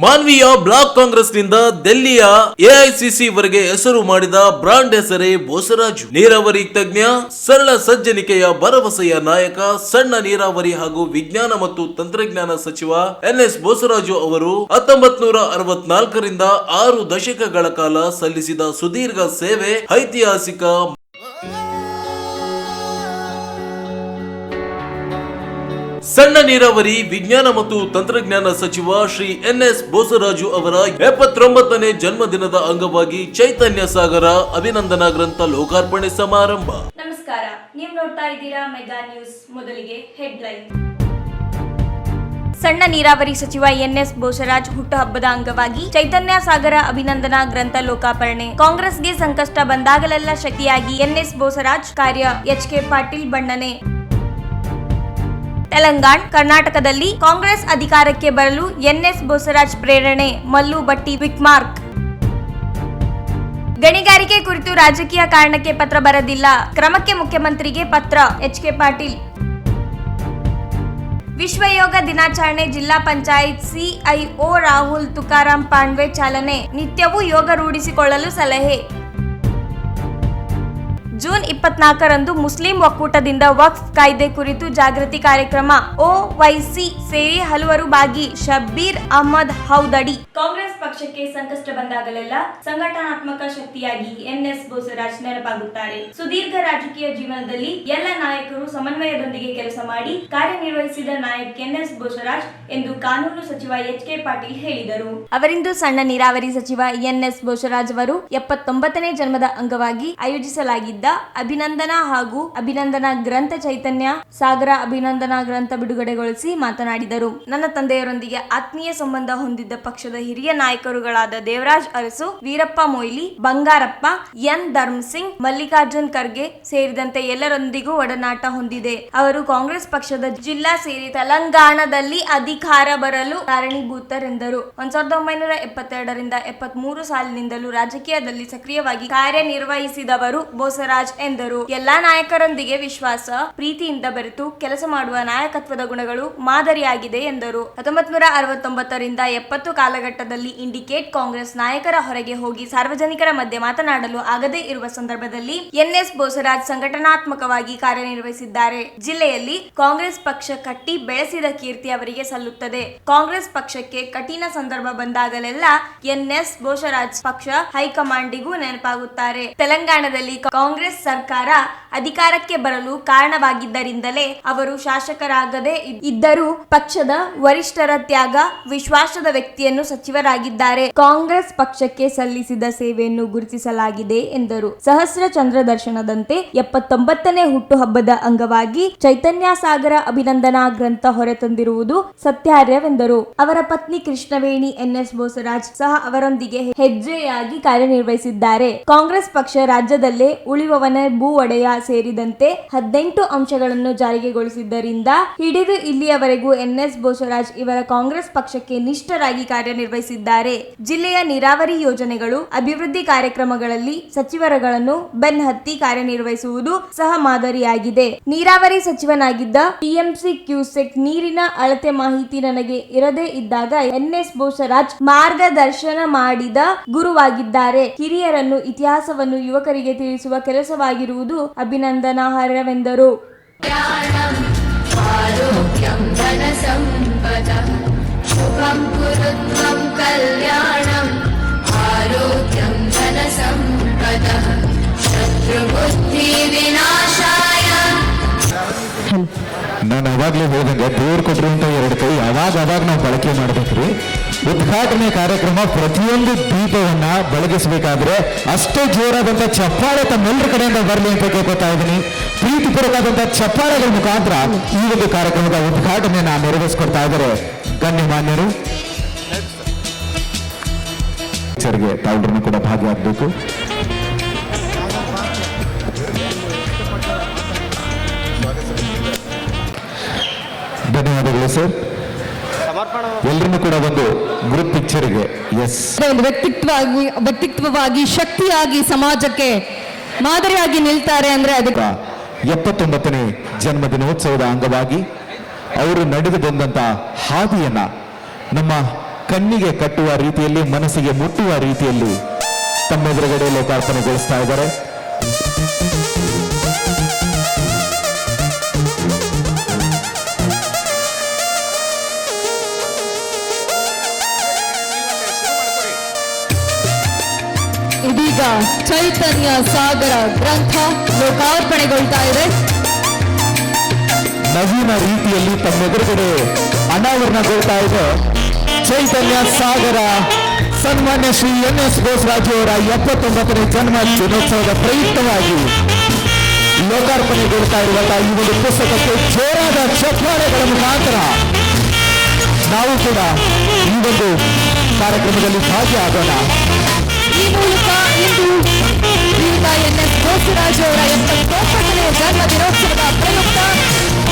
ಮಾನ್ವಿಯ block ಕಾಂಗ್ರೆಸ್ನಿಂದ ದಿಲ್ಲಿಯ AICC ವರೆಗೆ ಹೆಸರು ಮಾಡಿದ ಬ್ರಾಂಡ್ ಹೆಸರೇ ಬೋಸರಾಜು. ನೀರಾವರಿ ತಜ್ಞ, ಸರಳ ಸಜ್ಜನಿಕೆಯ ಭರವಸೆಯ ನಾಯಕ, ಸಣ್ಣ ನೀರಾವರಿ ಹಾಗೂ ವಿಜ್ಞಾನ ಮತ್ತು ತಂತ್ರಜ್ಞಾನ ಸಚಿವ ಎನ್ಎಸ್ ಬೋಸರಾಜು ಅವರು 1964ರಿಂದ 6 ದಶಕಗಳ ಕಾಲ ಸಲ್ಲಿಸಿದ ಸುದೀರ್ಘ ಸೇವೆ ಐತಿಹಾಸಿಕ. ಸಣ್ಣ ನೀರಾವರಿ, ವಿಜ್ಞಾನ ಮತ್ತು ತಂತ್ರಜ್ಞಾನ ಸಚಿವ ಶ್ರೀ ಎನ್ಎಸ್ ಬೋಸರಾಜು ಅವರ 79ನೇ ಜನ್ಮದಿನದ ಅಂಗವಾಗಿ ಚೈತನ್ಯ ಸಾಗರ ಅಭಿನಂದನಾ ಗ್ರಂಥ ಲೋಕಾರ್ಪಣೆ ಸಮಾರಂಭ. ನಮಸ್ಕಾರ, ನೀವು ನೋಡ್ತಾ ಇದ್ದೀರಾ ಮೆಗಾ ನ್ಯೂಸ್. ಮೊದಲಿಗೆ ಹೆಡ್ಲೈನ್. ಸಣ್ಣ ನೀರಾವರಿ ಸಚಿವ ಎನ್ಎಸ್ ಬೋಸರಾಜ್ ಹುಟ್ಟುಹಬ್ಬದ ಅಂಗವಾಗಿ ಚೈತನ್ಯ ಸಾಗರ ಅಭಿನಂದನಾ ಗ್ರಂಥ ಲೋಕಾರ್ಪಣೆ. ಕಾಂಗ್ರೆಸ್ಗೆ ಸಂಕಷ್ಟ ಬಂದಾಗಲೆಲ್ಲ ಶಕ್ತಿಯಾಗಿ ಎನ್ಎಸ್ ಬೋಸರಾಜ್ ಕಾರ್ಯ. ಎಚ್.ಕೆ. ಪಾಟೀಲ್ ಬಣ್ಣನೆ. ತೆಲಂಗಾಣ, ಕರ್ನಾಟಕದಲ್ಲಿ ಕಾಂಗ್ರೆಸ್ ಅಧಿಕಾರಕ್ಕೆ ಬರಲು ಎನ್ಎಸ್ ಬೋಸರಾಜ್ ಪ್ರೇರಣೆ. ಮಲ್ಲು ಭಟ್ಟಿ ವಿಕ್ಮಾರ್ಕ್. ಗಣಿಗಾರಿಕೆ ಕುರಿತು ರಾಜಕೀಯ ಕಾರಣಕ್ಕೆ ಪತ್ರ ಬರೆದಿಲ್ಲ, ಕ್ರಮಕ್ಕೆ ಮುಖ್ಯಮಂತ್ರಿಗೆ ಪತ್ರ. ಎಚ್.ಕೆ. ಪಾಟೀಲ್. ವಿಶ್ವ ಯೋಗ ದಿನಾಚರಣೆ ಜಿಲ್ಲಾ ಪಂಚಾಯತ್ ಸಿಐಒ ರಾಹುಲ್ ತುಕಾರಾಂ ಪಾಂಡ್ವೆ ಚಾಲನೆ. ನಿತ್ಯವೂ ಯೋಗ ರೂಢಿಸಿಕೊಳ್ಳಲು ಸಲಹೆ. ಜೂನ್ 24ರಂದು ಮುಸ್ಲಿಂ ಒಕ್ಕೂಟದಿಂದ ವಕ್ಫ್ ಕಾಯ್ದೆ ಕುರಿತು ಜಾಗೃತಿ ಕಾರ್ಯಕ್ರಮ. ಒವೈಸಿ ಸೇರಿ ಹಲವರು ಭಾಗಿ. ಶಬ್ಬೀರ್ ಅಹಮದ್ ಹೌದಡಿ. ಕಾಂಗ್ರೆಸ್ ಪಕ್ಷಕ್ಕೆ ಸಂಕಷ್ಟ ಬಂದಾಗಲೆಲ್ಲ ಸಂಘಟನಾತ್ಮಕ ಶಕ್ತಿಯಾಗಿ ಎನ್ಎಸ್ ಬೋಸರಾಜ್ ನೆನಪಾಗುತ್ತಾರೆ. ಸುದೀರ್ಘ ರಾಜಕೀಯ ಜೀವನದಲ್ಲಿ ಎಲ್ಲ ನಾಯಕರು ಸಮನ್ವಯದೊಂದಿಗೆ ಕೆಲಸ ಮಾಡಿ ಕಾರ್ಯನಿರ್ವಹಿಸಿದ ನಾಯಕ ಎನ್ಎಸ್ ಬೋಸರಾಜ್ ಎಂದು ಕಾನೂನು ಸಚಿವ ಎಚ್.ಕೆ. ಪಾಟೀಲ್ ಹೇಳಿದರು. ಅವರಿಂದು ಸಣ್ಣ ನೀರಾವರಿ ಸಚಿವ ಎನ್ಎಸ್ ಬೋಸರಾಜ್ ಅವರು 79ನೇ ಜನ್ಮದ ಅಂಗವಾಗಿ ಆಯೋಜಿಸಲಾಗಿದ್ದ ಅಭಿನಂದನಾ ಹಾಗೂ ಅಭಿನಂದನಾ ಗ್ರಂಥ ಚೈತನ್ಯ ಸಾಗರ ಅಭಿನಂದನಾ ಗ್ರಂಥ ಬಿಡುಗಡೆಗೊಳಿಸಿ ಮಾತನಾಡಿದರು. ನನ್ನ ತಂದೆಯರೊಂದಿಗೆ ಆತ್ಮೀಯ ಸಂಬಂಧ ಹೊಂದಿದ್ದ ಪಕ್ಷದ ಹಿರಿಯ ನಾಯಕರುಗಳಾದ ದೇವರಾಜ್ ಅರಸು, ವೀರಪ್ಪ ಮೊಯ್ಲಿ, ಬಂಗಾರಪ್ಪ, ಎನ್ ಧರ್ಮಸಿಂಗ್, ಮಲ್ಲಿಕಾರ್ಜುನ್ ಖರ್ಗೆ ಸೇರಿದಂತೆ ಎಲ್ಲರೊಂದಿಗೂ ಒಡನಾಟ ಹೊಂದಿದೆ. ಅವರು ಕಾಂಗ್ರೆಸ್ ಪಕ್ಷದ ಜಿಲ್ಲಾ ಸೇರಿ ತೆಲಂಗಾಣದಲ್ಲಿ ಅಧಿಕಾರ ಬರಲು ಕಾರಣೀಭೂತರೆಂದರು. 1972ರಿಂದ 73 ಸಾಲಿನಿಂದಲೂ ರಾಜಕೀಯದಲ್ಲಿ ಸಕ್ರಿಯವಾಗಿ ಕಾರ್ಯನಿರ್ವಹಿಸಿದವರು ಬೋಸರಾಜ್ ಎಂದರು. ಎಲ್ಲಾ ನಾಯಕರೊಂದಿಗೆ ವಿಶ್ವಾಸ, ಪ್ರೀತಿಯಿಂದ ಬೆರೆತು ಕೆಲಸ ಮಾಡುವ ನಾಯಕತ್ವದ ಗುಣಗಳು ಮಾದರಿಯಾಗಿದೆ ಎಂದರು. 1969ರಿಂದ 70 ಕಾಲಘಟ್ಟದಲ್ಲಿ ಇಂಡಿಕೇಟ್ ಕಾಂಗ್ರೆಸ್ ನಾಯಕರ ಹೊರಗೆ ಹೋಗಿ ಸಾರ್ವಜನಿಕರ ಮಧ್ಯೆ ಮಾತನಾಡಲು ಆಗದೇ ಇರುವ ಸಂದರ್ಭದಲ್ಲಿ ಎನ್ಎಸ್ ಬೋಸರಾಜ್ ಸಂಘಟನಾತ್ಮಕವಾಗಿ ಕಾರ್ಯನಿರ್ವಹಿಸಿದ್ದಾರೆ. ಜಿಲ್ಲೆಯಲ್ಲಿ ಕಾಂಗ್ರೆಸ್ ಪಕ್ಷ ಕಟ್ಟಿ ಬೆಳೆಸಿದ ಕೀರ್ತಿ ಅವರಿಗೆ ಸಲ್ಲುತ್ತದೆ. ಕಾಂಗ್ರೆಸ್ ಪಕ್ಷಕ್ಕೆ ಕಠಿಣ ಸಂದರ್ಭ ಬಂದಾಗಲೆಲ್ಲ ಎನ್ಎಸ್ ಬೋಸರಾಜ್ ಪಕ್ಷ ಹೈಕಮಾಂಡಿಗೂ ನೆನಪಾಗುತ್ತಾರೆ. ತೆಲಂಗಾಣದಲ್ಲಿ ಕಾಂಗ್ರೆಸ್ ಸರ್ಕಾರ ಅಧಿಕಾರಕ್ಕೆ ಬರಲು ಕಾರಣವಾಗಿದ್ದರಿಂದಲೇ ಅವರು ಶಾಸಕರಾಗದೇ ಇದ್ದರೂ ಪಕ್ಷದ ವರಿಷ್ಠರ ತ್ಯಾಗ, ವಿಶ್ವಾಸದ ವ್ಯಕ್ತಿಯನ್ನು ಸಚಿವರಾಗಿದ್ದಾರೆ. ಕಾಂಗ್ರೆಸ್ ಪಕ್ಷಕ್ಕೆ ಸಲ್ಲಿಸಿದ ಸೇವೆಯನ್ನು ಗುರುತಿಸಲಾಗಿದೆ ಎಂದರು. ಸಹಸ್ರ ಚಂದ್ರ ದರ್ಶನದಂತೆ 79ನೇ ಹುಟ್ಟುಹಬ್ಬದ ಅಂಗವಾಗಿ ಚೈತನ್ಯ ಸಾಗರ ಅಭಿನಂದನಾ ಗ್ರಂಥ ಹೊರತಂದಿರುವುದು ಸತ್ಯಾರ್ಹವೆಂದರು. ಅವರ ಪತ್ನಿ ಕೃಷ್ಣವೇಣಿ ಎನ್ಎಸ್ ಬೋಸರಾಜ್ ಸಹ ಅವರೊಂದಿಗೆ ಹೆಜ್ಜೆಯಾಗಿ ಕಾರ್ಯನಿರ್ವಹಿಸಿದ್ದಾರೆ. ಕಾಂಗ್ರೆಸ್ ಪಕ್ಷ ರಾಜ್ಯದಲ್ಲೇ ಉಳಿವವನೇ ಭೂ ಒಡೆಯ ಸೇರಿದಂತೆ 18 ಅಂಶಗಳನ್ನು ಜಾರಿಗೆಗೊಳಿಸಿದ್ದರಿಂದ ಹಿಡಿದು ಇಲ್ಲಿಯವರೆಗೂ ಎನ್ಎಸ್ ಬೋಸರಾಜ್ ಇವರ ಕಾಂಗ್ರೆಸ್ ಪಕ್ಷಕ್ಕೆ ನಿಷ್ಠರಾಗಿ ಕಾರ್ಯನಿರ್ವಹಿಸಿದ್ದಾರೆ. ಜಿಲ್ಲೆಯ ನೀರಾವರಿ ಯೋಜನೆಗಳು, ಅಭಿವೃದ್ಧಿ ಕಾರ್ಯಕ್ರಮಗಳಲ್ಲಿ ಸಚಿವರುಗಳನ್ನು ಬೆನ್ನಹತ್ತಿ ಕಾರ್ಯನಿರ್ವಹಿಸುವುದು ಸಹ ಮಾದರಿಯಾಗಿದೆ. ನೀರಾವರಿ ಸಚಿವನಾಗಿದ್ದ ಟಿಎಂಸಿ ಕ್ಯೂಸೆಕ್ ನೀರಿನ ಅಳತೆ ಮಾಹಿತಿ ನನಗೆ ಇರದೇ ಇದ್ದಾಗ ಎನ್ಎಸ್ ಬೋಸರಾಜ್ ಮಾರ್ಗದರ್ಶನ ಮಾಡಿದ ಗುರುವಾಗಿದ್ದಾರೆ. ಹಿರಿಯರನ್ನು, ಇತಿಹಾಸವನ್ನು ಯುವಕರಿಗೆ ತಿಳಿಸುವ ಕೆಲಸವಾಗಿರುವುದು ಅಭಿನಂದನಾರ್ಹವೆಂದರು. ನಾನು ಅವಾಗಲೇ ಹೋದಂಗೆ ದೇವ್ರು ಕೊಟ್ಟಿರುವಂಥ 2 ಕೈ ಅವಾಗ ನಾವು ಬಳಕೆ ಮಾಡ್ಬೇಕ್ರಿ. ಉದ್ಘಾಟನೆ ಕಾರ್ಯಕ್ರಮ ಪ್ರತಿಯೊಂದು ದೀಪವನ್ನ ಬೆಳಗಿಸಬೇಕಾದ್ರೆ ಅಷ್ಟೇ ಜೋರಾದಂಥ ಚಪ್ಪಾಳೆ ತಮ್ಮೆಲ್ಲರ ಕಡೆಯಿಂದ ಬರಲಿ ಅಂತ ಕೇಳ್ಕೊತಾ ಇದ್ದೀನಿ. ಪ್ರೀತಿಪೂರ್ವಕವಾದಂಥ ಚಪ್ಪಾಳೆಗಳ ಮುಖಾಂತರ ಈ ಒಂದು ಕಾರ್ಯಕ್ರಮದ ಉದ್ಘಾಟನೆಯನ್ನ ನೆರವೇರಿಸಿಕೊಡ್ತಾ ಇದ್ದಾರೆ ಗಣ್ಯಮಾನ್ಯರು. ತಾವೆಲ್ಲರೂ ಕೂಡ ಭಾಗಿಯಾಗಬೇಕು. ಧನ್ಯವಾದಗಳು ಸರ್. ಎಲ್ಲರೂ ಕೂಡ ಒಂದು ಗ್ರೂಪ್ ಪಿಕ್ಚರ್ಗೆ ಒಂದು ವ್ಯಕ್ತಿತ್ವವಾಗಿ ಶಕ್ತಿಯಾಗಿ ಸಮಾಜಕ್ಕೆ ಮಾದರಿಯಾಗಿ ನಿಲ್ತಾರೆ ಅಂದ್ರೆ ಅದಕ್ಕೆ 79ನೇ ಜನ್ಮದಿನೋತ್ಸವದ ಅಂಗವಾಗಿ ಅವರು ನಡೆದು ಬಂದಂತ ಹಾದಿಯನ್ನ ನಮ್ಮ ಕಣ್ಣಿಗೆ ಕಟ್ಟುವ ರೀತಿಯಲ್ಲಿ, ಮನಸ್ಸಿಗೆ ಮುಟ್ಟುವ ರೀತಿಯಲ್ಲಿ ತಮ್ಮೆದುರುಗಡೆ ಲೋಕಾರ್ಪಣೆಗೊಳಿಸ್ತಾ ಇದ್ದಾರೆ. ಇದೀಗ ಚೈತನ್ಯ ಸಾಗರ ಗ್ರಂಥ ಲೋಕಾರ್ಪಣೆಗೊಳ್ತಾ ಇದೆ. ನವೀನ ರೀತಿಯಲ್ಲಿ ತಮ್ಮೆದುರುಗಡೆ ಅನಾವರಣಗೊಳ್ತಾ ಇದೆ ಚೈತನ್ಯ ಸಾಗರ ಸನ್ಮಾನ್ಯ ಶ್ರೀ ಎನ್.ಎಸ್. ಬೋಸರಾಜು ಅವರ 79ನೇ ಜನ್ಮ ದಿನೋತ್ಸವದ ಪ್ರಯುಕ್ತವಾಗಿ ಲೋಕಾರ್ಪಣೆಗೊಳ್ತಾ ಇರುವಂತಹ ಈ ಒಂದು ಪುಸ್ತಕಕ್ಕೆ ಜೋರಾದ ಚಪ್ಪಾಳೆಗಳ ಮುಖಾಂತರ ನಾವು ಕೂಡ ಈ ಒಂದು ಕಾರ್ಯಕ್ರಮದಲ್ಲಿ ಭಾಗಿಯಾಗೋಣ. ಈ ಮೂಲಕ ಇಂದು ಶ್ರೀಯುತ ಎನ್.ಎಸ್. ಬೋಸರಾಜು ಅವರ 79ನೇ ಜನ್ಮ ದಿನೋತ್ಸವದ ಪ್ರಯುಕ್ತ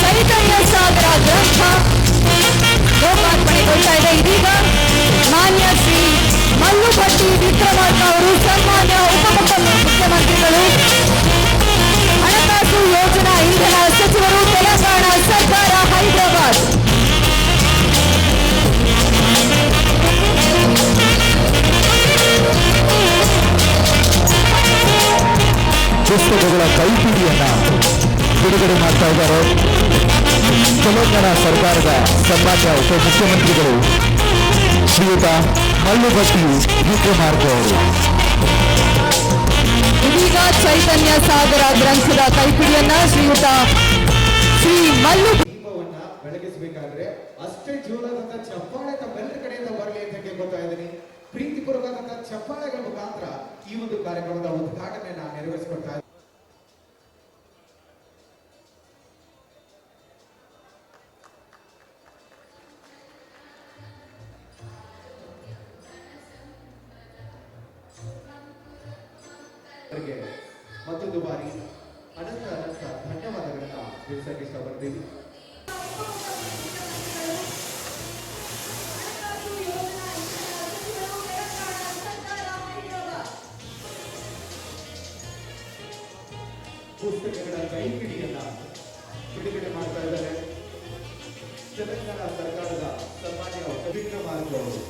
ಚೈತನ್ಯ ಸಾಗರ ಗ್ರಂಥ ಲೋಕಾರ್ಪಣೆಗೊಳ್ತಾ ಇದೆ. ಇದೀಗ ಮಾನ್ಯ ಶ್ರೀ ಮಲ್ಲು ಭಟ್ಟಿ ವಿಕ್ರಮಾರ್ಕ ಅವರು ಸನ್ಮಾನ್ಯ ಉಪಮುಖ್ಯಮಂತ್ರಿಗಳು, ಹಣಕಾಸು ಯೋಜನಾ ಇಂಧನ ಸಚಿವರು, ತೆಲಂಗಾಣ ಸರ್ಕಾರ, ಹೈದರಾಬಾದ್. ಪುಸ್ತಕಗಳ ಕೈಪಿಡಿಯನ್ನ ಬಿಡುಗಡೆ ಮಾಡ್ತಾ ಇದ್ದಾರೆ ತೆಲಂಗಾಣ ಸರ್ಕಾರದ ಸನ್ಮಾನ್ಯ ಉಪಮುಖ್ಯಮಂತ್ರಿಗಳು ಶ್ರೀಯುತ ಮಲ್ಲು ಭಟ್ಟಿ ವಿಕ್ರಮಾರ್ಕ ಅವರು. ಇದೀಗ ಚೈತನ್ಯ ಸಾಗರ ಗ್ರಂಥದ ಕೈಪಿಡಿಯನ್ನ ಶ್ರೀಯುತ ಶ್ರೀ ಮಲ್ಲು ದೀಪವನ್ನ ಬೆಳಗಿಸಬೇಕಾದ್ರೆ ಅಷ್ಟೇ ಜೋರಾದಂತ ಚಪ್ಪಾಳೆ ತಮ್ಮೆಲ್ಲರ ಕಡೆಯಿಂದ ಬರಲಿ ಅಂತ ಕೇಳ್ಕೊತಾ ಇದ್ದೀನಿ. ಪ್ರೀತಿಪೂರ್ವಕವಾದಂತಹ ಚಪ್ಪಾಳೆಗಳ ಮುಖಾಂತರ ಈ ಒಂದು ಕಾರ್ಯಕ್ರಮದ ಉದ್ಘಾಟನೆಯನ್ನ ನೆರವೇರಿಸಿಕೊಡ್ತಾ ಇದ್ದೀನಿ. ಮತ್ತೊಂದು ಬಾರಿ ಅನಂತ ಧನ್ಯವಾದಗಳನ್ನ ತಿಳಿಸಕ್ಕೆ ಇಷ್ಟಪಡ್ತೀನಿ. ಪುಸ್ತಕಗಳ ಕೈಪಿಡಿಯನ್ನ ಬಿಡುಗಡೆ ಮಾಡ್ತಾ ಇದ್ದಾರೆ ತೆಲಂಗಾಣ ಸರ್ಕಾರದ ಸನ್ಮಾನ್ಯ ವಿಕ್ರಮಾರ್ಕ ಅವರು.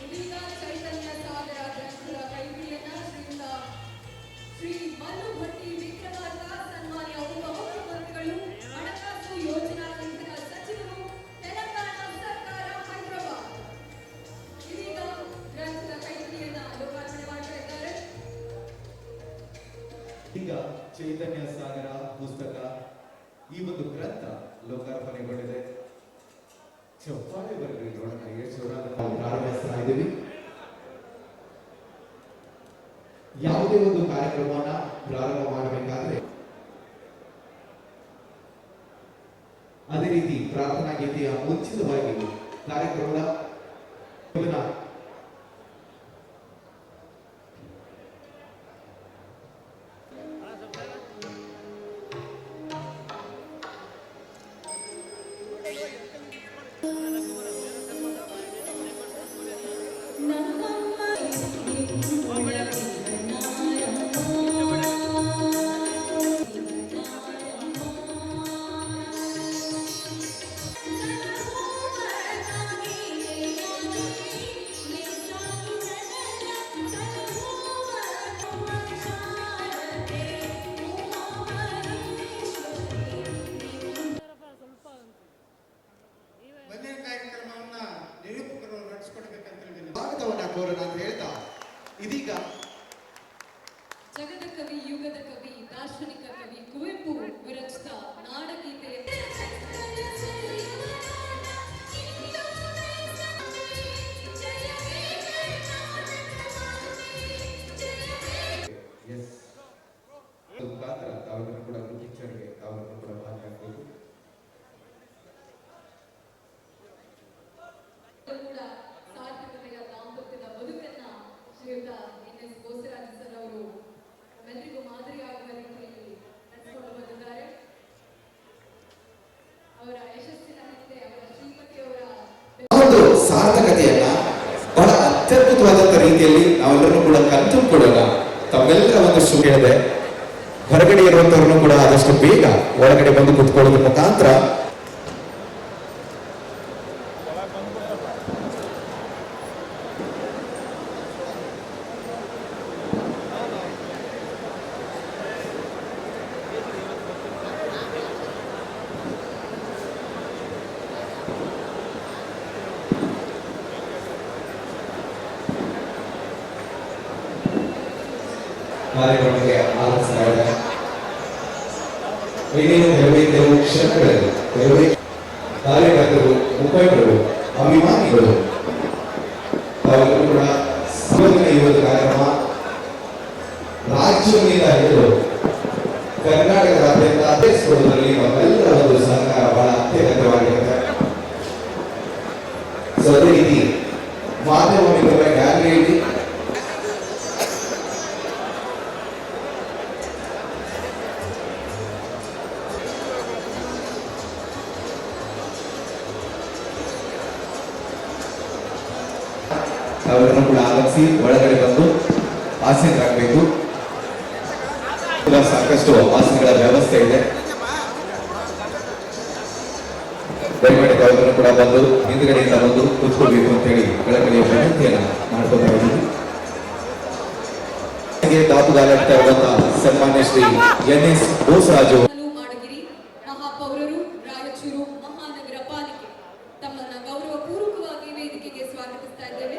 ಇದೀಗ ಚೈತನ್ಯ ಸಾಗರ ಗ್ರಂಥದ ಕೈಪಿಡಿಯನ್ನ ಶ್ರೀಯುತ ಶ್ರೀ ಮಲ್ಲು ಭಟ್ಟಿ ವಿಕ್ರಮಾರ್ಕ ಸನ್ಮಾನ್ಯ ಉಪಮುಖ್ಯಮಂತ್ರಿಗಳು, ಹಣಕಾಸು ಯೋಜನಾ ಇಂಧನ ಸಚಿವರು, ತೆಲಂಗಾಣ ಸರ್ಕಾರ, ಹೈದರಾಬಾದ್. ಇದೀಗ ಗ್ರಂಥದ ಕೈಪಿಡಿಯನ್ನ ಲೋಕಾರ್ಪಣೆ ಮಾಡ್ತಾ ಇದ್ದಾರೆ. ಈಗ ಚೈತನ್ಯ ಸಾಗರ ಪುಸ್ತಕ ಈ ಒಂದು ಗ್ರಂಥ ಲೋಕಾರ್ಪಣೆಗೊಂಡಿದೆ. ಚಪ್ಪಾಳೆ ಬರಲಿ ನೋಡೋಣ ಎಷ್ಟು ಜೋರಾದ ನಾವು ಪ್ರಾರಂಭಿಸ್ತಾ ಇದ್ದೀವಿ. ಯಾವುದೇ ಒಂದು ಕಾರ್ಯಕ್ರಮವನ್ನ ಪ್ರಾರಂಭ ಮಾಡಬೇಕಾದ್ರೆ ಅದೇ ರೀತಿ ಪ್ರಾರ್ಥನಾ ಗೀತೆಯ ಮುಂಚಿತವಾಗಿ ಕಾರ್ಯಕ್ರಮದ ಸ್ವಾಗತವನ್ನ ಕೋರೋಣ ಅಂತ ಹೇಳ್ತಾ ಇದೀಗ ಜಗದ ಕವಿ, ಯುಗದ ಕವಿ, ದಾರ್ಶನಿಕ ಕವಿ ಕುವೆಂಪು ವಿರಚಿತ ನಾಡಗೀತೆ ಮುಖಾಂತರ ತಾವೆಲ್ಲರೂ ಕೂಡ ಪಿಕ್ಚರ್ಗೆ ತಾವೆಲ್ಲರೂ ಕೂಡ ಭಾಗಿಯಾಗಬೇಕು. ಕೂಡ ಸಾರ್ಥಕತೆಯ ದಾಂಪತ್ಯದ ಬದುಕನ್ನ ಶ್ರೀಯುತ ಎನ್.ಎಸ್. ಬೋಸರಾಜು ಸರ್ ಅವರು ನಮ್ಮೆಲ್ಲರಿಗೂ ಮಾದರಿಯಾಗುವ ರೀತಿಯಲ್ಲಿ ನಡೆಸಿಕೊಂಡು ಬಂದಿದ್ದಾರೆ. ಅವರ ಯಶಸ್ಸಿನ ಹಿಂದೆ ಅವರ ಶ್ರೀಮತಿಯವರ ಒಂದು ಸಾರ್ಥಕತೆಯನ್ನ ಬಹಳ ಅತ್ಯದ್ಭುತವಾದಂತ ರೀತಿಯಲ್ಲಿ ನಾವೆಲ್ಲರೂ ಕೂಡ ಕಲ್ತುಕೊಳ್ಳೋಣ. ತಮ್ಮೆಲ್ಲರ ಒಂದು ಸುಳ್ಳು ಹೇಳಿದೆ, ಹೊರಗಡೆ ಇರುವಂತವ್ರನ್ನು ಕೂಡ ಆದಷ್ಟು ಬೇಗ ಒಳಗಡೆ ಬಂದು ಕುತ್ಕೊಳ್ಳೋದ್ರ ಮುಖಾಂತರ ಕಾರ್ಯಕ್ರಮಕ್ಕೆ ಆಗಮಿಸಲಾಗಿದೆ. ಇನ್ನೇನು ಕೆಲವೇ ಕ್ಷಣಗಳಲ್ಲಿ ಕೆಲವೇ ಕಾರ್ಯಕರ್ತರು, ಮುಖಂಡರು, ಅಭಿಮಾನಿಗಳು ತಾವೆಲ್ಲರೂ ಕೂಡ ಸಂಘಟನೆ ಈ ಒಂದು ಕಾರ್ಯಕ್ರಮ ರಾಜ್ಯದಿಂದ ಹಿಡಿದು ಕರ್ನಾಟಕದಾದ್ಯಂತ ಅರ್ಥೈಸಿಕೊಳ್ಳುವುದರಲ್ಲಿ ನಮ್ಮೆಲ್ಲರ ಒಂದು ಸಹಕಾರ ಬಹಳ ಅತ್ಯಗತ್ಯವಾಗಿರುತ್ತೆ. ಸೊ ಅದೇ ರೀತಿ ಮಾಧ್ಯಮ ಮಿತ್ರರ ಗ್ಯಾಲರಿಯಲ್ಲಿ ಅವರನ್ನು ಕೂಡ ಆಗಮಿಸಿ ಒಳಗಡೆ ಬಂದು ಆಸೀನರಾಗಬೇಕು. ಸಾಕಷ್ಟು ಆಸನಗಳ ವ್ಯವಸ್ಥೆ ಇದೆ. ದಯಮಾಡಿ ತಾವೆಲ್ಲರೂ ಕೂಡ ಬಂದು ಹಿಂದುಗಡೆಯಿಂದ ಬಂದು ಕೂತ್ಕೊಳ್ಬೇಕು ಅಂತ ಹೇಳಿ ಕಳಕಳಿಯ ವಿನಂತಿಯನ್ನ ಮಾಡ್ಕೊತಾ ಇದ್ದೀವಿ. ದಾಪುಗಾಲಾಗ್ತಾ ಇರುವಂತಹ ಸನ್ಮಾನ್ಯ ಶ್ರೀ NS ಬೋಸರಾಜು ಮಾಡಗಿರಿ ಮಹಾಪೌರರು, ರಾಯಚೂರು ಮಹಾನಗರ ಪಾಲಿಕೆ ತಮ್ಮನ್ನ ಗೌರವಪೂರ್ವಕವಾಗಿ ವೇದಿಕೆಗೆ ಸ್ವಾಗತಿಸ್ತಾ ಇದ್ದೇವೆ.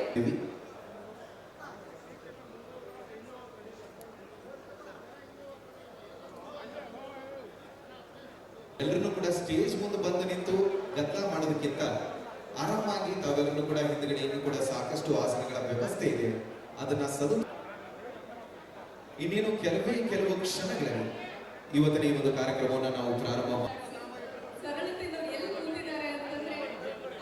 ಎಲ್ಲರೂ ಕೂಡ ಸ್ಟೇಜ್ ಮುಂದೆ ಬಂದು ನಿಂತು ಗದ್ದಲ ಮಾಡೋದಕ್ಕಿಂತ ಆರಾಮಾಗಿ ತಾವೆಲ್ಲರೂ ಕೂಡ ಹಿಂದುಗಡೆಯನ್ನು ಕೂಡ ಸಾಕಷ್ಟು ಆಸನಗಳ ವ್ಯವಸ್ಥೆ ಇದೆ. ಅದನ್ನ ಇನ್ನೇನು ಕೆಲವು ಕ್ಷಣಗಳಲ್ಲಿ ಇವತ್ತಿನ ಈ ಒಂದು ಕಾರ್ಯಕ್ರಮವನ್ನು ನಾವು ಪ್ರಾರಂಭ ಸರಳತೆಯಿಂದ ಎಲ್ಲಿ ಕೂತಿದ್ದಾರೆ ಅಂತಂದ್ರೆ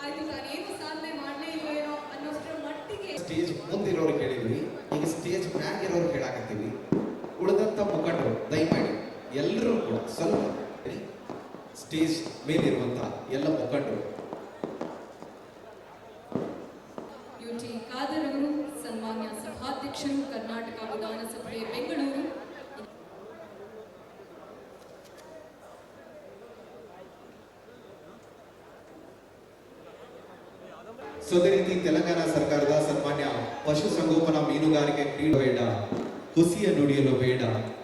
ಆಯ್ತು ತಾನೇನು ಸಾಧನೆ ಮಾಡಲೇ ಇಲ್ವೇನೋ ಅನ್ನೋಷ್ಟರ ಮಟ್ಟಿಗೆ ಸ್ಟೇಜ್ ಮುಂದಿರೋರು ಕೇಳಿದ್ವಿ, ಈಗ ಸ್ಟೇಜ್ ಮ್ಯಾಗ್ ಇರೋರು ಕೇಳಾಕತ್ತೀವಿ. ಉಳಿದಂತ ಮುಖಂಡರು ದಯಮಾಡಿ ಎಲ್ಲರೂ ಕೂಡ ಸ್ವಲ್ಪ ಸ್ಟೇಜ್ ಮೇಲಿರುವಂತ ಎಲ್ಲ ಮುಖಂಡರು UT ಖಾದರ್ ಅವರು, ಸನ್ಮಾನ್ಯ ಸಭಾಧ್ಯಕ್ಷರು, ಕರ್ನಾಟಕ ವಿಧಾನಸಭೆ ಬೆಂಗಳೂರು. ಅದೇ ರೀತಿ ತೆಲಂಗಾಣ ಸರ್ಕಾರದ ಸನ್ಮಾನ್ಯ ಪಶುಸಂಗೋಪನಾ ಮೀನುಗಾರಿಕೆ ಕ್ರೀಡೆ ಬೇಡ, ಹುಸಿಯ ನುಡಿಯಲು ಬೇಡ,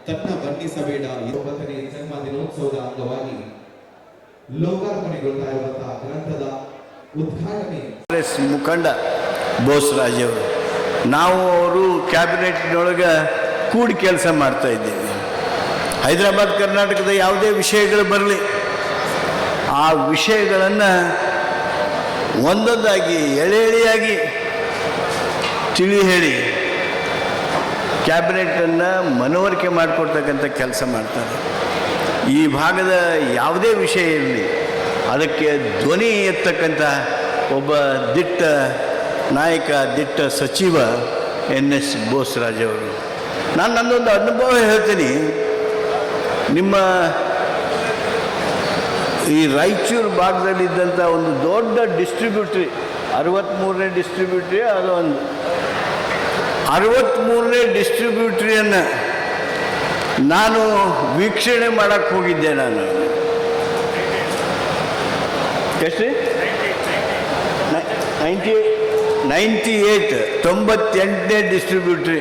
ತನ್ನ ಬಣ್ಣಿಸಬೇಡ 9ನೇ ಜನ್ಮ ದಿನೋತ್ಸವದ ಅಂಗವಾಗಿ ಲೋಕಾರ್ಪಣೆಗೊಳ್ತಾ ಇರುವಂತಹ ಗ್ರಂಥದ ಉದ್ಘಾಟನೆ ಕಾಂಗ್ರೆಸ್ ಮುಖಂಡ ಬೋಸರಾಜ್ ಅವರು, ನಾವು ಅವರು ಕ್ಯಾಬಿನೆಟ್ನೊಳಗೆ ಕೂಡಿ ಕೆಲಸ ಮಾಡ್ತಾ ಇದ್ದೀವಿ. ಹೈದರಾಬಾದ್ ಕರ್ನಾಟಕದ ಯಾವುದೇ ವಿಷಯಗಳು ಬರಲಿ, ಆ ವಿಷಯಗಳನ್ನು ಒಂದೊಂದಾಗಿ ಎಳೆಯಾಗಿ ತಿಳಿ ಹೇಳಿ ಕ್ಯಾಬಿನೆಟನ್ನು ಮನವರಿಕೆ ಮಾಡಿಕೊಡ್ತಕ್ಕಂಥ ಕೆಲಸ ಮಾಡ್ತಾರೆ. ಈ ಭಾಗದ ಯಾವುದೇ ವಿಷಯ ಇರಲಿ ಅದಕ್ಕೆ ಧ್ವನಿ ಎತ್ತಕ್ಕಂಥ ಒಬ್ಬ ದಿಟ್ಟ ನಾಯಕ, ದಿಟ್ಟ ಸಚಿವ NS ಬೋಸರಾಜ್ ಅವರು. ನಾನು ನನ್ನೊಂದು ಅನುಭವ ಹೇಳ್ತೀನಿ. ನಿಮ್ಮ ಈ ರಾಯಚೂರು ಭಾಗದಲ್ಲಿದ್ದಂಥ ಒಂದು ದೊಡ್ಡ ಡಿಸ್ಟ್ರಿಬ್ಯೂಟ್ರಿ, 63ನೇ ಡಿಸ್ಟ್ರಿಬ್ಯೂಟ್ರಿ, ಅದೊಂದು 63ನೇ ಡಿಸ್ಟ್ರಿಬ್ಯೂಟ್ರಿಯನ್ನು ನಾನು ವೀಕ್ಷಣೆ ಮಾಡೋಕ್ಕೆ ಹೋಗಿದ್ದೆ. ನಾನು ಎಷ್ಟು 98ನೇ ಡಿಸ್ಟ್ರಿಬ್ಯೂಟ್ರಿ.